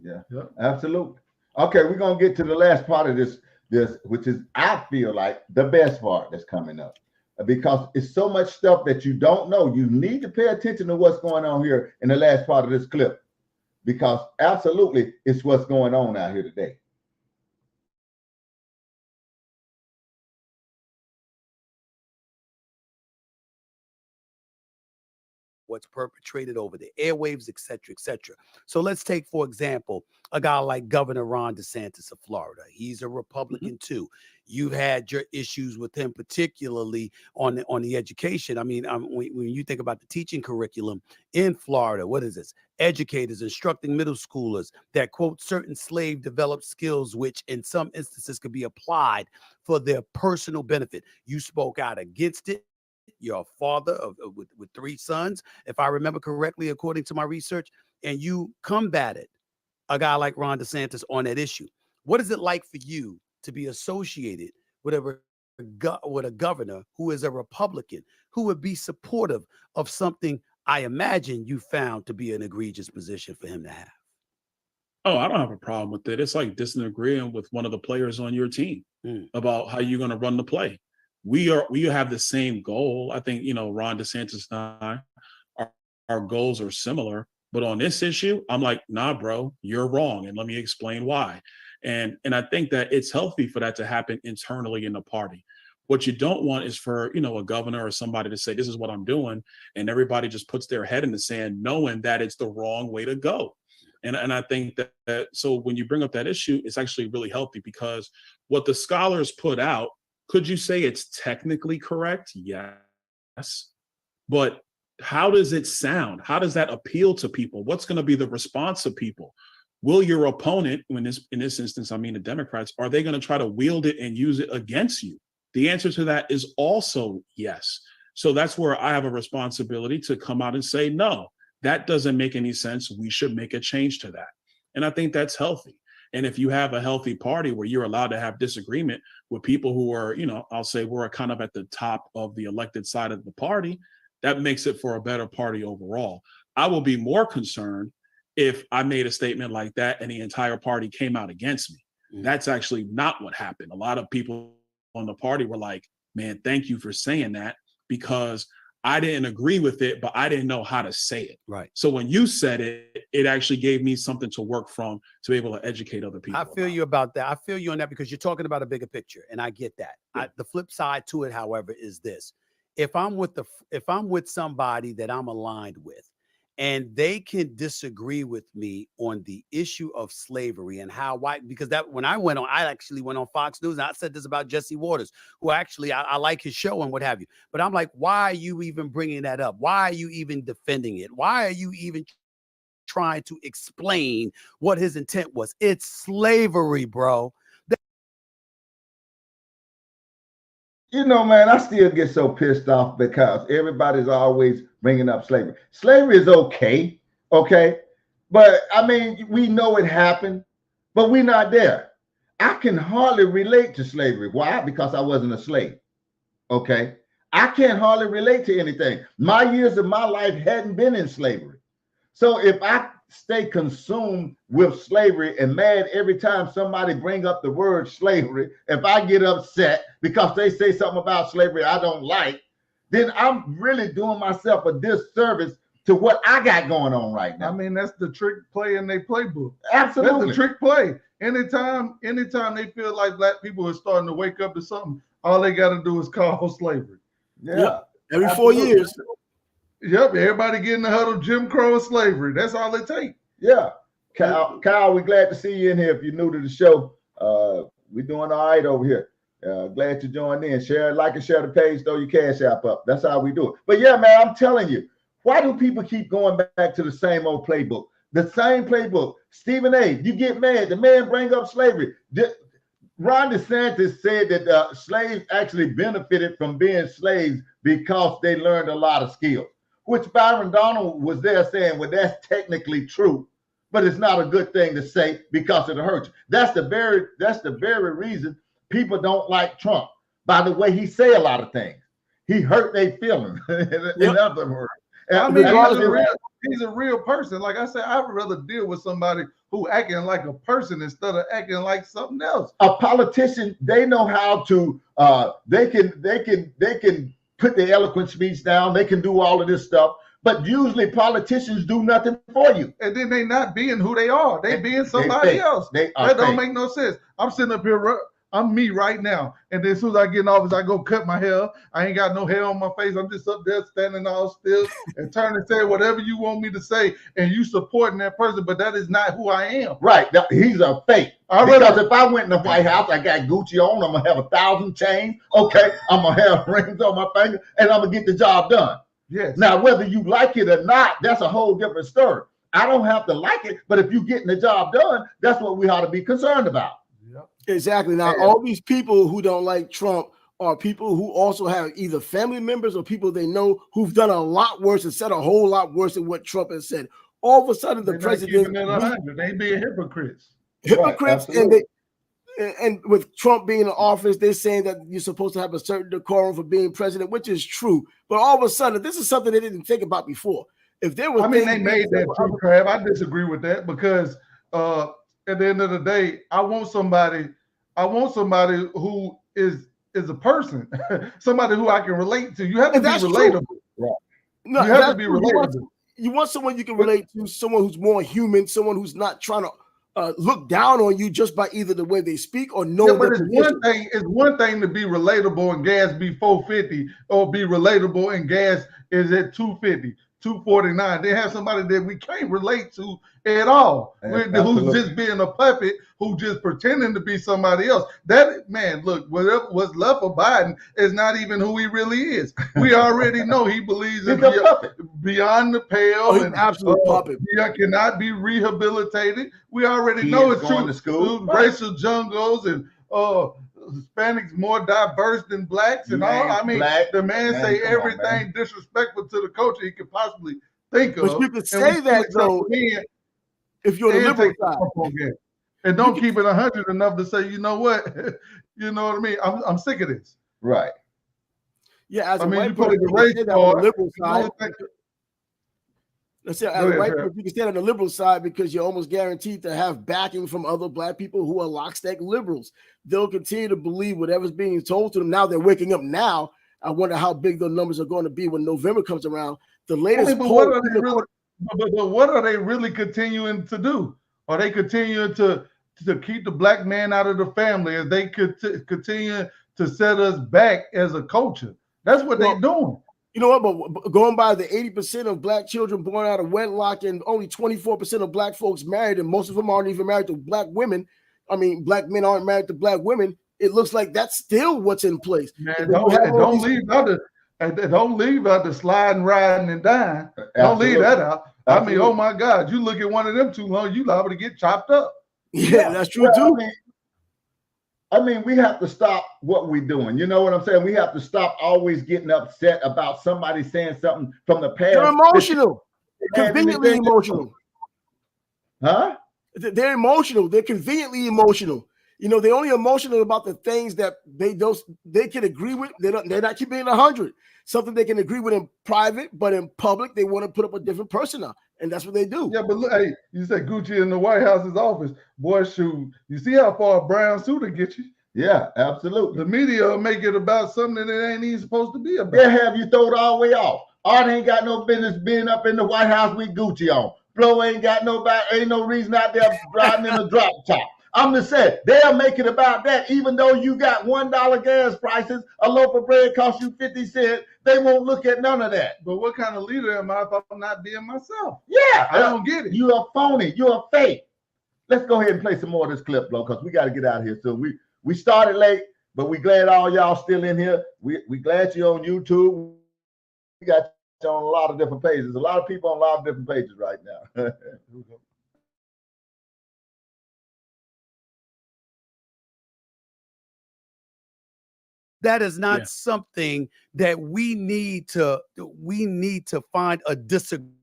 Yeah, absolutely. Okay, we're going to get to the last part of this, which is, I feel like, the best part that's coming up. Because it's so much stuff that you don't know. You need to pay attention to what's going on here in the last part of this clip. Because absolutely, it's what's going on out here today. What's perpetrated over the airwaves, et cetera, et cetera. So let's take, for example, a guy like Governor Ron DeSantis of Florida. He's a Republican too. You've had your issues with him, particularly on the education. I mean, when you think about the teaching curriculum in Florida, what is this? Educators instructing middle schoolers that, quote, certain slave-developed skills, which in some instances could be applied for their personal benefit. You spoke out against it. You're a father with 3 sons, if I remember correctly, according to my research, and you combated a guy like Ron DeSantis on that issue. What is it like for you to be associated with a governor who is a Republican, who would be supportive of something I imagine you found to be an egregious position for him to have? Oh, I don't have a problem with it. It's like disagreeing with one of the players on your team about how you're going to run the play. We have the same goal. I think, Ron DeSantis and I, our goals are similar, but on this issue, I'm like, nah, bro, you're wrong. And let me explain why. And I think that it's healthy for that to happen internally in the party. What you don't want is for, a governor or somebody to say, this is what I'm doing. And everybody just puts their head in the sand, knowing that it's the wrong way to go. And I think that so when you bring up that issue, it's actually really healthy, because what the scholars put out, could you say it's technically correct? Yes. But how does it sound? How does that appeal to people? What's going to be the response of people? Will your opponent, in this instance, I mean the Democrats, are they going to try to wield it and use it against you? The answer to that is also yes. So that's where I have a responsibility to come out and say, no, that doesn't make any sense. We should make a change to that. And I think that's healthy. And if you have a healthy party where you're allowed to have disagreement with people who are, I'll say we're kind of at the top of the elected side of the party, that makes it for a better party overall. I will be more concerned if I made a statement like that and the entire party came out against me. That's actually not what happened. A lot of people on the party were like, man, thank you for saying that, because I didn't agree with it, but I didn't know how to say it. Right. So when you said it, it actually gave me something to work from to be able to educate other people. I feel you about that. I feel you on that, because you're talking about a bigger picture, and I get that. Yeah. The flip side to it, however, is this: if I'm with somebody that I'm aligned with, and they can disagree with me on the issue of slavery and how white, because that when I actually went on Fox News, and I said this about Jesse Waters, who actually I like his show and what have you. But I'm like, why are you even bringing that up? Why are you even defending it? Why are you even trying to explain what his intent was? It's slavery, bro. You know, man, I still get so pissed off because everybody's always bringing up slavery. Slavery is okay, but I mean, we know it happened, but we're not there. I can hardly relate to slavery. Why? Because I wasn't a slave. Okay, I can't hardly relate to anything. My years of my life hadn't been in slavery, so if I stay consumed with slavery and mad every time somebody bring up the word slavery, if I get upset because they say something about slavery I don't like, then I'm really doing myself a disservice to what I got going on right now. I mean, that's the trick play in their playbook. Absolutely. That's the trick play. Anytime they feel like black people are starting to wake up to something, all they got to do is call slavery. Yeah. Yep. Every Absolutely. 4 years. Yep, everybody getting the huddle, Jim Crow, slavery. That's all it takes. Yeah. Kyle, we're glad to see you in here. If you're new to the show, we're doing all right over here. Glad you joined in. Share, like, and share the page, throw your cash app up. That's how we do it. But yeah, man, I'm telling you, why do people keep going back to the same old playbook? The same playbook. Stephen A., you get mad. The man bring up slavery. Ron DeSantis said that slaves actually benefited from being slaves because they learned a lot of skills, which Byron Donald was there saying, well, that's technically true, but it's not a good thing to say because it'll hurt you. That's the very reason people don't like Trump, by the way he say a lot of things. He hurt their feelings, in other words. I mean, he's a real person. Like I said, I'd rather deal with somebody who acting like a person instead of acting like something else. A politician, they know how to they can put the eloquent speech down, they can do all of this stuff, but usually politicians do nothing for you. And then they not being who they are. They being somebody else. That don't make no sense. I'm sitting up here, I'm me right now. And then as soon as I get in office, I go cut my hair. I ain't got no hair on my face. I'm just up there standing all still and turn and say whatever you want me to say. And you supporting that person, but that is not who I am. Right. He's a fake. Because if I went in the White House, I got Gucci on, I'm going to have 1,000 chains. Okay. I'm going to have rings on my finger and I'm going to get the job done. Yes. Now, whether you like it or not, that's a whole different story. I don't have to like it, but if you're getting the job done, that's what we ought to be concerned about. Exactly. Now, all these people who don't like Trump are people who also have either family members or people they know who've done a lot worse and said a whole lot worse than what Trump has said. All of a sudden, the president, they being hypocrites. Hypocrites, and with Trump being in office, they're saying that you're supposed to have a certain decorum for being president, which is true. But all of a sudden, this is something they didn't think about before. If there was, they made that true, Crab. I disagree with that because at the end of the day, I want somebody who is a person, somebody who I can relate to. You have to be relatable. Right. No, you have to be relatable. You want someone you can relate to, someone who's more human, someone who's not trying to look down on you just by either the way they speak or know. Yeah, but it's one thing to be relatable and gas be 450, or be relatable and gas is at 250. 249. They have somebody that we can't relate to at all, who's just being a puppet, who just pretending to be somebody else. That man, look, what's left of Biden is not even who he really is. We already know he believes in beyond the pale. An absolute puppet. He cannot be rehabilitated. We already know it's true. Racial jungles and Hispanics more diverse than blacks and all. I mean, the man say everything disrespectful to the culture he could possibly think of. But you could say that though, if you're the liberal side. And don't keep it 100 enough to say, you know what, you know what I mean. I'm sick of this. Right. Yeah, as I a mean, white you put it the person, race card. liberal side. Let's say as a white person, you can stand on the liberal side because you're almost guaranteed to have backing from other black people who are lockstep liberals. They'll continue to believe whatever's being told to them. Now they're waking up now. I wonder how big those numbers are going to be when November comes around. The latest but what are they really continuing to do? Are they continuing to keep the black man out of the family as they could continue to set us back as a culture? That's what they're doing. You know what? But going by the 80% of black children born out of wedlock and only 24% of black folks married, and most of them aren't even married to black women. I mean, black men aren't married to black women. It looks like that's still what's in place. Man, don't leave out the sliding, riding, and dying. Don't leave that out. I mean, oh my God, you look at one of them too long, you liable to get chopped up. Yeah, that's true too. I mean, we have to stop what we're doing. You know what I'm saying? We have to stop always getting upset about somebody saying something from the past. They're emotional, Had conveniently anything to do- emotional. Huh? They're emotional. They're conveniently emotional. You know, they're only emotional about the things that they can agree with. They're not keeping it 100. Something they can agree with in private, but in public, they want to put up a different persona, and that's what they do. Yeah, but look, hey, you said Gucci in the White House's office. Boy, shoot, you see how far a brown suit will get you? Yeah, absolutely. The media will make it about something that it ain't even supposed to be about. They'll have you throw it all the way off. Art ain't got no business being up in the White House with Gucci on. Flo ain't no reason out there riding in a drop top. I'm just saying, they'll make it about that, even though you got $1 gas prices, a loaf of bread costs you 50 cents. They won't look at none of that. But what kind of leader am I if I'm not being myself? Yeah, I don't get it. You're a phony. You're a fake. Let's go ahead and play some more of this clip, Flo, because we got to get out of here soon. We started late, but we glad all y'all still in here. We glad you're on YouTube. We got you on a lot of different pages. A lot of people on a lot of different pages right now. That is not something that we need to find a disagreement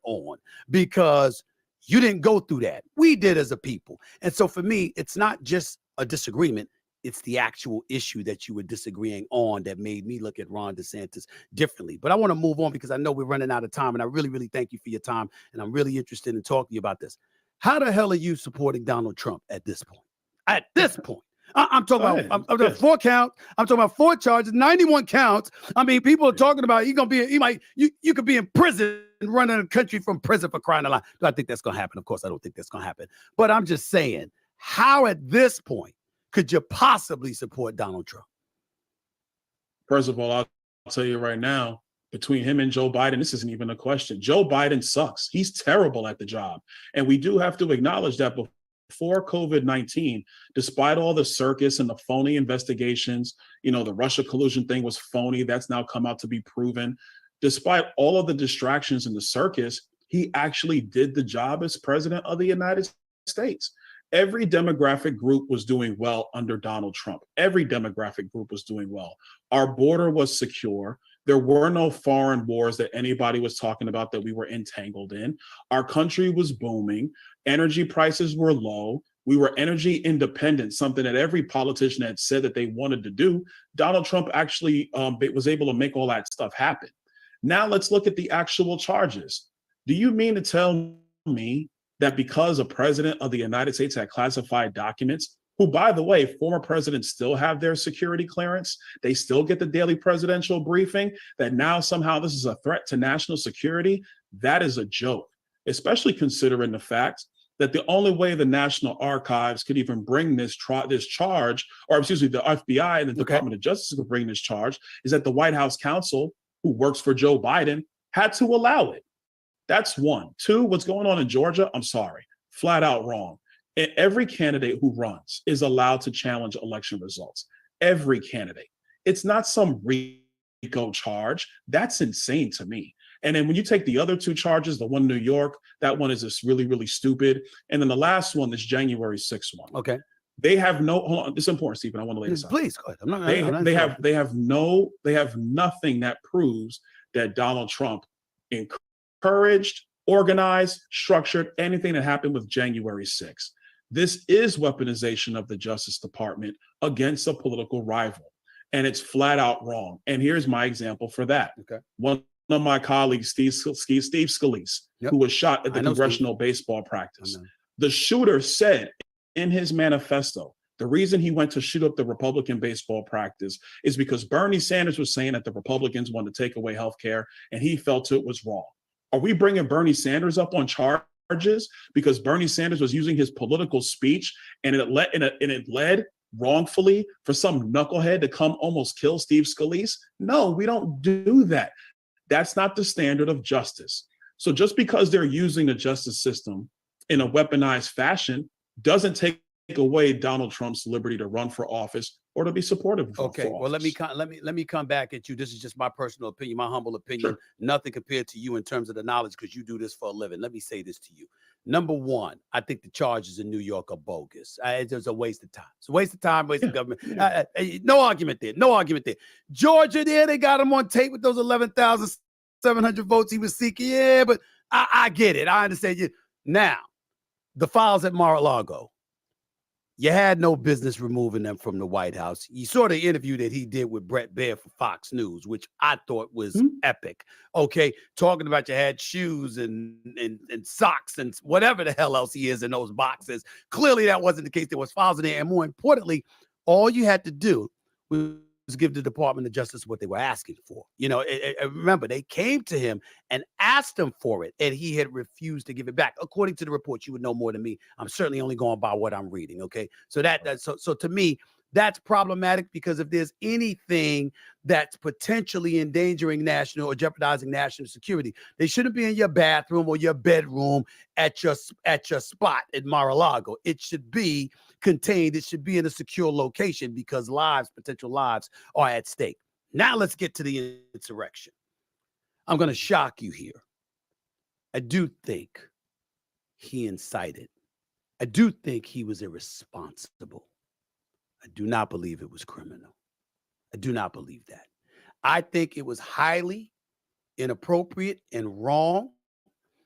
on, because you didn't go through that. We did as a people. And so for me, it's not just a disagreement. It's the actual issue that you were disagreeing on that made me look at Ron DeSantis differently. But I want to move on because I know we're running out of time, and I really, really thank you for your time. And I'm really interested in talking to you about this. How the hell are you supporting Donald Trump at this point? At this point. I'm talking about 4 counts. I'm talking about 4 charges, 91 counts. I mean, people are talking about you could be in prison running a country from prison for crying out loud. Do I think that's going to happen? Of course, I don't think that's going to happen. But I'm just saying, how at this point could you possibly support Donald Trump? First of all, I'll tell you right now, between him and Joe Biden, this isn't even a question. Joe Biden sucks. He's terrible at the job. And we do have to acknowledge that before COVID-19, despite all the circus and the phony investigations, the Russia collusion thing was phony. That's now come out to be proven. Despite all of the distractions in the circus, he actually did the job as president of the United States. Every demographic group was doing well under Donald Trump. Every demographic group was doing well. Our border was secure. There were no foreign wars that anybody was talking about that we were entangled in. Our country was booming. Energy prices were low. We were energy independent, something that every politician had said that they wanted to do. Donald Trump actually was able to make all that stuff happen. Now let's look at the actual charges. Do you mean to tell me that because a president of the United States had classified documents, who, by the way, former presidents still have their security clearance, they still get the daily presidential briefing, that now somehow this is a threat to national security? That is a joke, especially considering the fact that the only way the National Archives could even bring this charge, or excuse me, the FBI and the Department of Justice could bring this charge, is that the White House counsel, who works for Joe Biden, had to allow it. That's one. 2, what's going on in Georgia? I'm sorry, flat out wrong. And every candidate who runs is allowed to challenge election results. Every candidate. It's not some RICO charge. That's insane to me. And then when you take the other 2 charges, the one in New York, that one is just really, really stupid. And then the last one, this January 6th one. Okay. They have no, hold on, it's important, Stephen. I want to lay this out. Please, go ahead. They have nothing that proves that Donald Trump encouraged, organized, structured anything that happened with January 6th. This is weaponization of the Justice Department against a political rival, and it's flat out wrong. And here's my example for that. Okay. One of my colleagues, Steve Scalise, who was shot at the congressional baseball practice. The shooter said in his manifesto, the reason he went to shoot up the Republican baseball practice is because Bernie Sanders was saying that the Republicans wanted to take away health care, and he felt it was wrong. Are we bringing Bernie Sanders up on charges because Bernie Sanders was using his political speech and it led wrongfully for some knucklehead to come almost kill Steve Scalise? No, we don't do that. That's not the standard of justice. So just because they're using the justice system in a weaponized fashion doesn't take away Donald Trump's liberty to run for office or to be supportive of okay, well, let me come back at you. This is just my personal opinion, my humble opinion. Nothing compared to you in terms of the knowledge, because you do this for a living. Let me say this to you. Number one, I think the charges in New York are bogus. It's just a waste of time. It's a waste of time, waste of government. No argument there. No argument there. Georgia, there, they got him on tape with those 11,700 votes he was seeking. Yeah, but I get it. I understand you. Now, the files at Mar-a-Lago. You had no business removing them from the White House. You saw the interview that he did with Brett Baer for Fox News, which I thought was epic. Okay, talking about you had shoes and socks and whatever the hell else he is in those boxes. Clearly, that wasn't the case. There was files in there. And more importantly, all you had to do was give the Department of Justice what they were asking for. You know, remember, they came to him and asked him for it, and he had refused to give it back. According to the report, you would know more than me. I'm certainly only going by what I'm reading, okay? So so to me, that's problematic, because if there's anything that's potentially endangering national or jeopardizing national security, they shouldn't be in your bathroom or your bedroom at your spot at Mar-a-Lago. It should be contained. It should be in a secure location, because potential lives are at stake. Now let's get to the insurrection. I'm going to shock you here. I do think he incited. I do think he was irresponsible. I do not believe it was criminal. I do not believe that. I think it was highly inappropriate and wrong.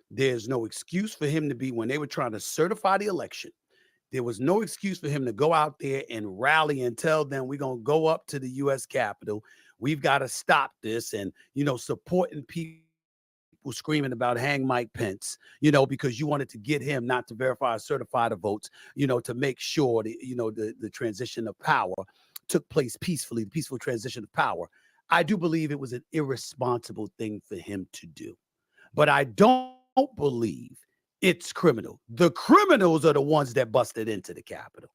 There's no excuse for him to be, when they were trying to certify the election, there was no excuse for him to go out there and rally and tell them, we're going to go up to the U.S. Capitol. We've got to stop this. And, you know, supporting people screaming about hang Mike Pence, you know, because you wanted to get him not to verify or certify the votes, you know, to make sure that, you know, the transition of power took place peacefully, the peaceful transition of power. I do believe it was an irresponsible thing for him to do. But I don't believe it's criminal. The criminals are the ones that busted into the Capitol.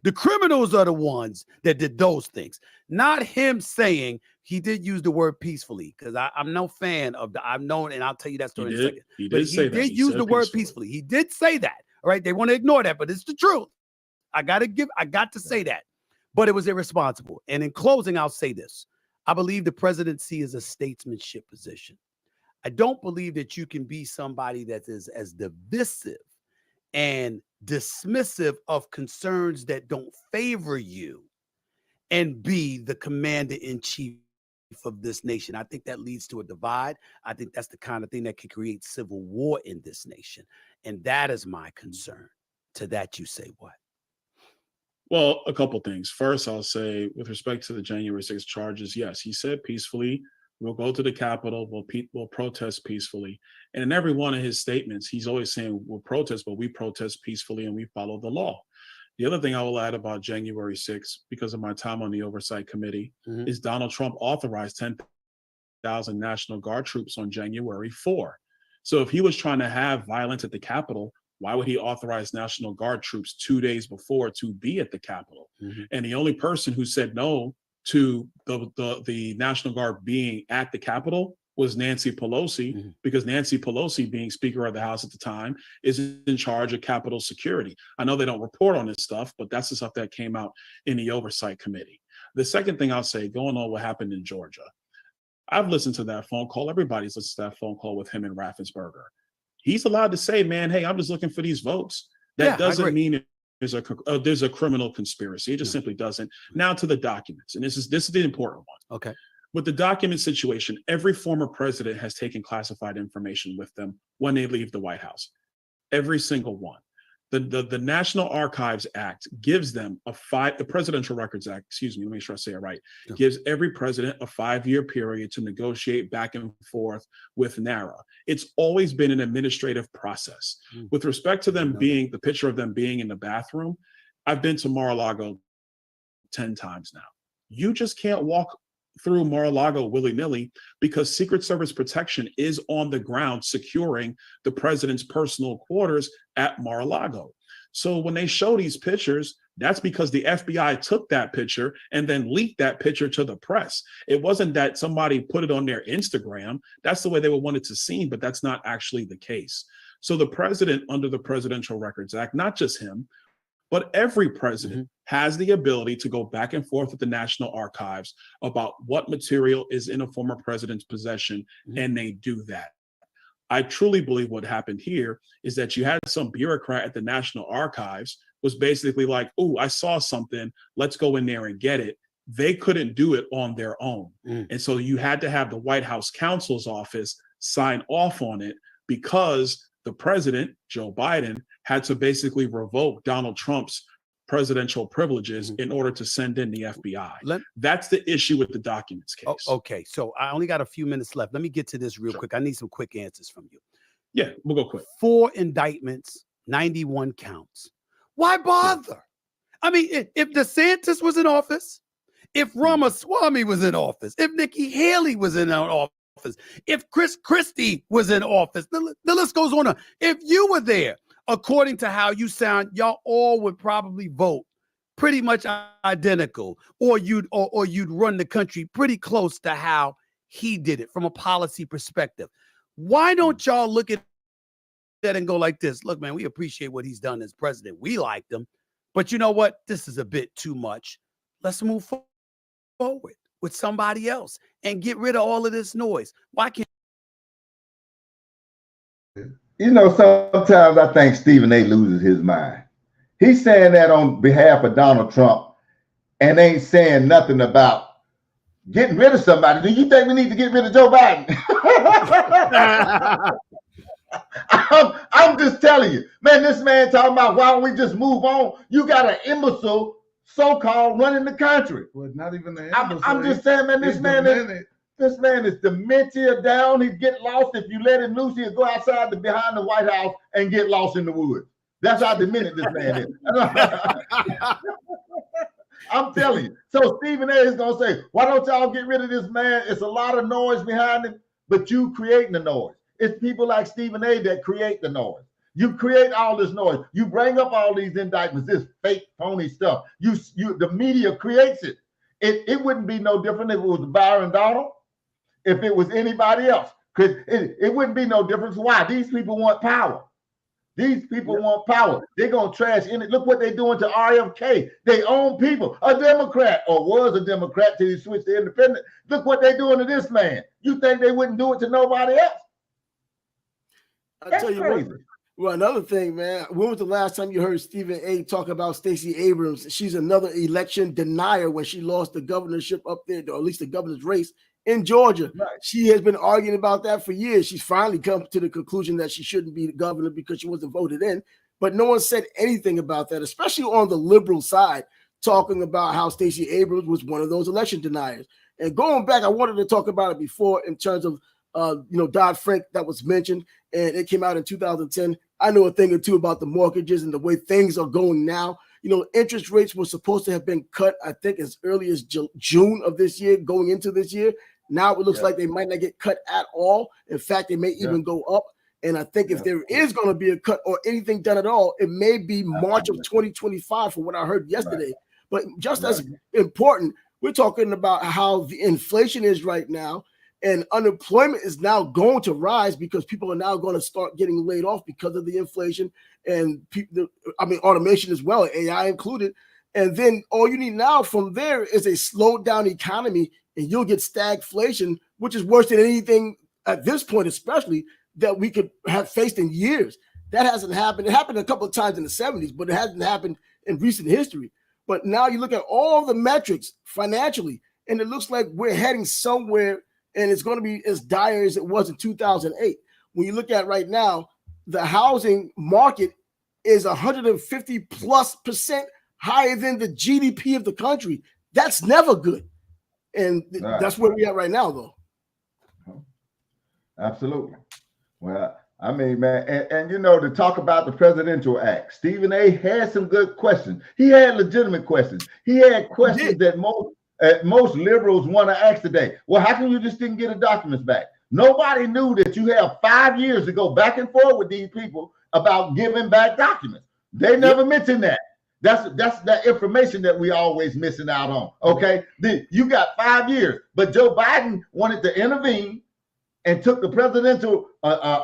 The criminals are the ones that did those things, not him saying he did use the word peacefully, because I'm no fan of I've known, and I'll tell you that story in a second. He did say that. He did use the word peacefully. He did say that. All right. They want to ignore that, but it's the truth. I got to say that. But it was irresponsible. And in closing, I'll say this. I believe the presidency is a statesmanship position. I don't believe that you can be somebody that is as divisive and dismissive of concerns that don't favor you and be the commander-in-chief of this nation. I think that leads to a divide. I think that's the kind of thing that can create civil war in this nation. And that is my concern. To that, you say what? Well, a couple things. First, I'll say, with respect to the January 6th charges, yes, he said peacefully. We'll go to the Capitol. We'll protest peacefully. And in every one of his statements, he's always saying we'll protest, but we protest peacefully and we follow the law. The other thing I will add about January 6th, because of my time on the Oversight Committee, is Donald Trump authorized 10,000 National Guard troops on January 4. So if he was trying to have violence at the Capitol, why would he authorize National Guard troops 2 days before to be at the Capitol? And the only person who said no to the National Guard being at the Capitol was Nancy Pelosi, because Nancy Pelosi, being Speaker of the House at the time, is in charge of Capitol security. I know they don't report on this stuff, but that's the stuff that came out in the Oversight Committee. The second thing I'll say, going on what happened in Georgia, I've listened to that phone call. Everybody's listened to that phone call with him and Raffensperger. He's allowed to say, man, hey, I'm just looking for these votes. That doesn't mean there's a criminal conspiracy. It just simply doesn't. Now to the documents, and this is the important one. Okay. With the document situation, every former president has taken classified information with them when they leave the White House. Every single one. The National Archives Act gives them the Presidential Records Act, excuse me, let me make sure I say it right, gives every president a 5-year period to negotiate back and forth with NARA. It's always been an administrative process. With respect to them being, the picture of them being in the bathroom, I've been to Mar-a-Lago 10 times now. You just can't walk through Mar-a-Lago willy-nilly, because Secret Service protection is on the ground securing the president's personal quarters at Mar-a-Lago. So when they show these pictures, that's because the FBI took that picture and then leaked that picture to the press. It wasn't that somebody put it on their Instagram. That's the way they would want it to seem, but that's not actually the case. So the president, under the Presidential Records Act, not just him, but every president has the ability to go back and forth with the National Archives about what material is in a former president's possession, and they do that. I truly believe what happened here is that you had some bureaucrat at the National Archives was basically like, oh, I saw something, let's go in there and get it. They couldn't do it on their own. And so you had to have the White House counsel's office sign off on it because the president, Joe Biden, had to basically revoke Donald Trump's presidential privileges in order to send in the FBI. That's the issue with the documents case. Okay, so I only got a few minutes left. Let me get to this real quick. I need some quick answers from you. Yeah, we'll go quick. 4 indictments, 91 counts. Why bother? I mean, if DeSantis was in office, if Ramaswamy was in office, if Nikki Haley was in office, if Chris Christie was in office, the list goes on. If you were there, according to how you sound, y'all all would probably vote pretty much identical, or you'd run the country pretty close to how he did it from a policy perspective. Why don't y'all look at that and go like this? Look, man, we appreciate what he's done as president. We liked him, but you know what? This is a bit too much. Let's move forward with somebody else and get rid of all of this noise. Why can't? You know, sometimes I think Stephen A. loses his mind. He's saying that on behalf of Donald Trump and ain't saying nothing about getting rid of somebody. Do you think we need to get rid of Joe Biden? I'm just telling you, man, this man talking about why don't we just move on? You got an imbecile so-called running the country. Well, not even the I'm just saying, man, this man is dementia down. He'd get lost if you let him loose. He'll go outside behind the White House and get lost in the woods. That's how demented this man is. I'm telling you. So Stephen A. is going to say, why don't y'all get rid of this man? It's a lot of noise behind him, but you creating the noise. It's people like Stephen A. that create the noise. You create all this noise. You bring up all these indictments, this fake, phony stuff. The media creates it. It wouldn't be no different if it was Byron Donald, if it was anybody else. Because it wouldn't be no difference. Why? These people want power. These people want power. They're going to trash in it. Look what they're doing to RFK. They own people. A Democrat, or was a Democrat till he switched to independent. Look what they're doing to this man. You think they wouldn't do it to nobody else? I tell you what. Well, another thing, man. When was the last time you heard Stephen A. talk about Stacey Abrams? She's another election denier when she lost the governorship up there, or at least the governor's race in Georgia. Right. She has been arguing about that for years. She's finally come to the conclusion that she shouldn't be the governor because she wasn't voted in. But no one said anything about that, especially on the liberal side, talking about how Stacey Abrams was one of those election deniers. And going back, I wanted to talk about it before in terms of Dodd-Frank that was mentioned, and it came out in 2010. I know a thing or two about the mortgages and the way things are going now. You know, interest rates were supposed to have been cut, I think, as early as June of this year, going into this year. Now it looks like they might not get cut at all. In fact, they may even go up. And I think if there is going to be a cut or anything done at all, it may be March of 2025, from what I heard yesterday. But just as important, we're talking about how the inflation is right now. And unemployment is now going to rise because people are now going to start getting laid off because of the inflation and automation as well, AI included. And then all you need now from there is a slowed down economy, and you'll get stagflation, which is worse than anything at this point, especially that we could have faced in years. That hasn't happened. It happened a couple of times in the 70s, but it hasn't happened in recent history. But now you look at all the metrics financially, and it looks like we're heading somewhere, and it's going to be as dire as it was in 2008. When you look at right now, the housing market is 150+% higher than the GDP of the country. That's never good. And that's where we're at right now, though. Absolutely. Well, I mean, man, and you know, to talk about the Presidential Act, Stephen A. had some good questions. He had legitimate questions. He had questions that most liberals want to ask today. Well, how come you just didn't get the documents back? Nobody knew that you have 5 years to go back and forth with these people about giving back documents. They never mentioned that. That's that information that we always missing out on. Okay, you got 5 years, but Joe Biden wanted to intervene and took the presidential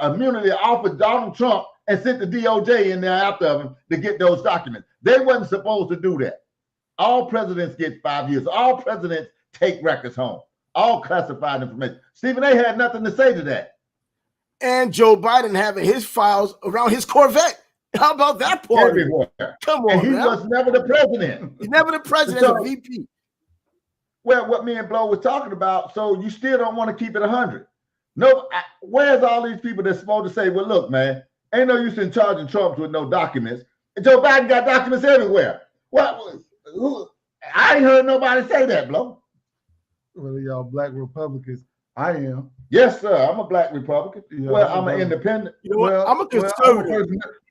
immunity off of Donald Trump and sent the DOJ in there after him to get those documents. They wasn't supposed to do that. All presidents get 5 years. All presidents take records home. All classified information. Stephen A. had nothing to say to that. and Joe Biden having his files around his Corvette. How about that part? Everywhere. Come on, And he man. was never the president. He's never the president, So- as a VP. Well, what me and Blow was talking about, so you still don't want to keep it 100. No, where's all these people that's supposed to say, well, look, man, ain't no use in charging Trump with no documents. And Joe Biden got documents everywhere. I ain't heard nobody say that, Blow. Well, y'all black Republicans, I am. Yes, sir. I'm a black Republican. Yeah, Well, I'm an independent. You know what? I'm a conservative.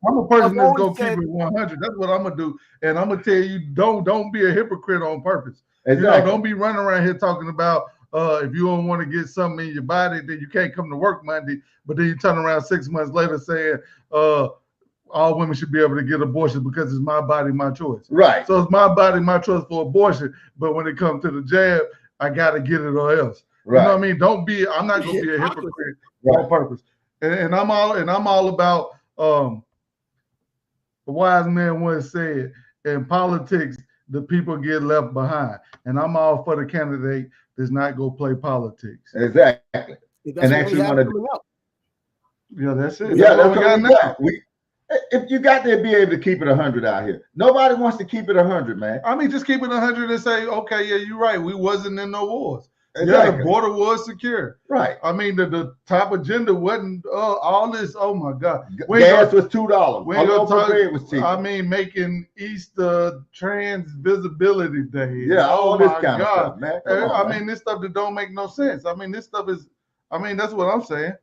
I'm a person I've that's always gonna said- keep it 100. That's what I'm gonna do. And I'm gonna tell you, don't be a hypocrite on purpose. Exactly. You know, don't be running around here talking about if you don't want to get something in your body, then you can't come to work Monday. But then you turn around 6 months later saying all women should be able to get abortion because it's my body, my choice. Right. So it's my body, my choice for abortion. But when it comes to the jab, I gotta get it or else. Right. You know what I mean? I'm not gonna be a hypocrite on purpose. And I'm all about the wise man once said, in politics, the people get left behind. And I'm all for the candidate that's not gonna play politics. Exactly. That's And what we actually have wanna- coming up. Yeah, that's it. Yeah, That's that's what we got now. If you got to be able to keep it 100 out here. Nobody wants to keep it 100, man. I mean, just keep it 100 and say, okay, yeah, you're right. We wasn't in no wars. Yeah, Exactly. the border was secure. Right. I mean, the top agenda wasn't all this. Oh my God, Gas was $2. we ain't gonna talk- bread was cheap. I mean, making Easter Trans Visibility Day. Yeah, all this my kind of God. stuff, man. Come on, I man. mean, this stuff that don't make no sense. I mean, this stuff is. I mean, that's what I'm saying.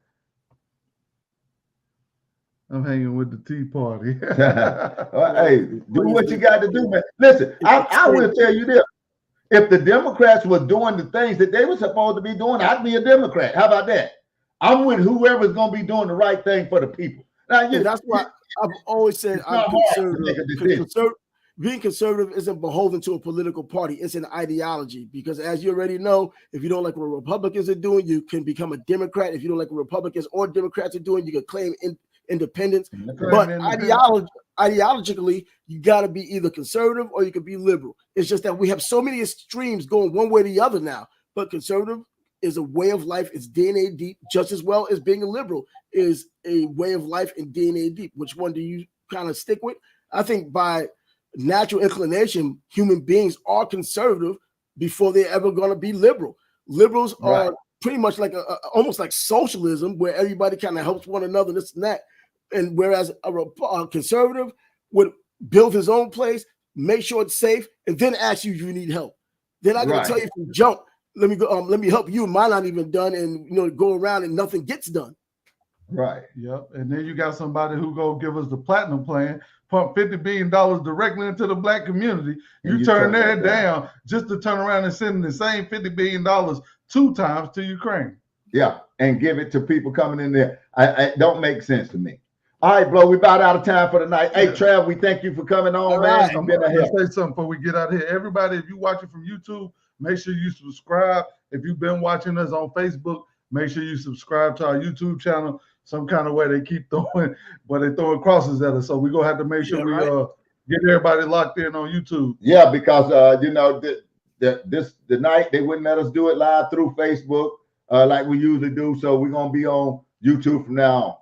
I'm hanging with the Tea Party. Hey, do what you got to do, man. Listen, I will tell you this. If the Democrats were doing the things that they were supposed to be doing, I'd be a Democrat. How about that? I'm with whoever's going to be doing the right thing for the people. Now, And that's why I've always said It's I'm not hard to make a conservative. decision. Being conservative isn't beholden to a political party. It's an ideology. Because as you already know, if you don't like what Republicans are doing, you can become a Democrat. If you don't like what Republicans or Democrats are doing, you can claim independence. But ideologically, you got to be either conservative or you can be liberal. It's just that we have so many extremes going one way or the other now. But conservative is a way of life. It's DNA deep, just as well as being a liberal is a way of life and DNA deep. Which one do you kind of stick with? I think by natural inclination, human beings are conservative before they're ever going to be liberal. Liberals are pretty much like almost like socialism, where everybody kind of helps one another, this and that. And whereas a conservative would build his own place, make sure it's safe, and then ask you if you need help. They're not going to tell you from jump, let me go, let me help you. Mine not even done, and go around and nothing gets done. Right. Yep. And then you got somebody who go give us the platinum plan, pump $50 billion directly into the black community. And You turn that down just to turn around and send the same $50 billion 2 times to Ukraine. Yeah, and give it to people coming in there. I don't make sense to me. All right, bro, we about out of time for the night. Hey, Trav, we thank you for coming on, man. I'm You've been going a to help. say something before we get out of here. Everybody, if you're watching from YouTube, make sure you subscribe. If you've been watching us on Facebook, make sure you subscribe to our YouTube channel. Some kind of way they keep throwing, but they throwing crosses at us. So we're going to have to make sure we get everybody locked in on YouTube. Yeah, because the night they wouldn't let us do it live through Facebook like we usually do. So we're gonna be on YouTube from now on.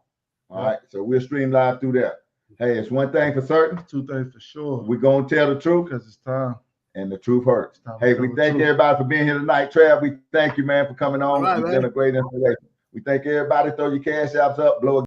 All right. So we'll stream live through there. Hey, it's one thing for certain. 2 things for sure. We're gonna tell the truth Because it's time. and the truth hurts. Time to Hey, tell we the thank truth. everybody for being here tonight. Trav, we thank you, man, for coming on. All right, You've man. been a great inspiration. We thank everybody. Throw your cash apps up, blow a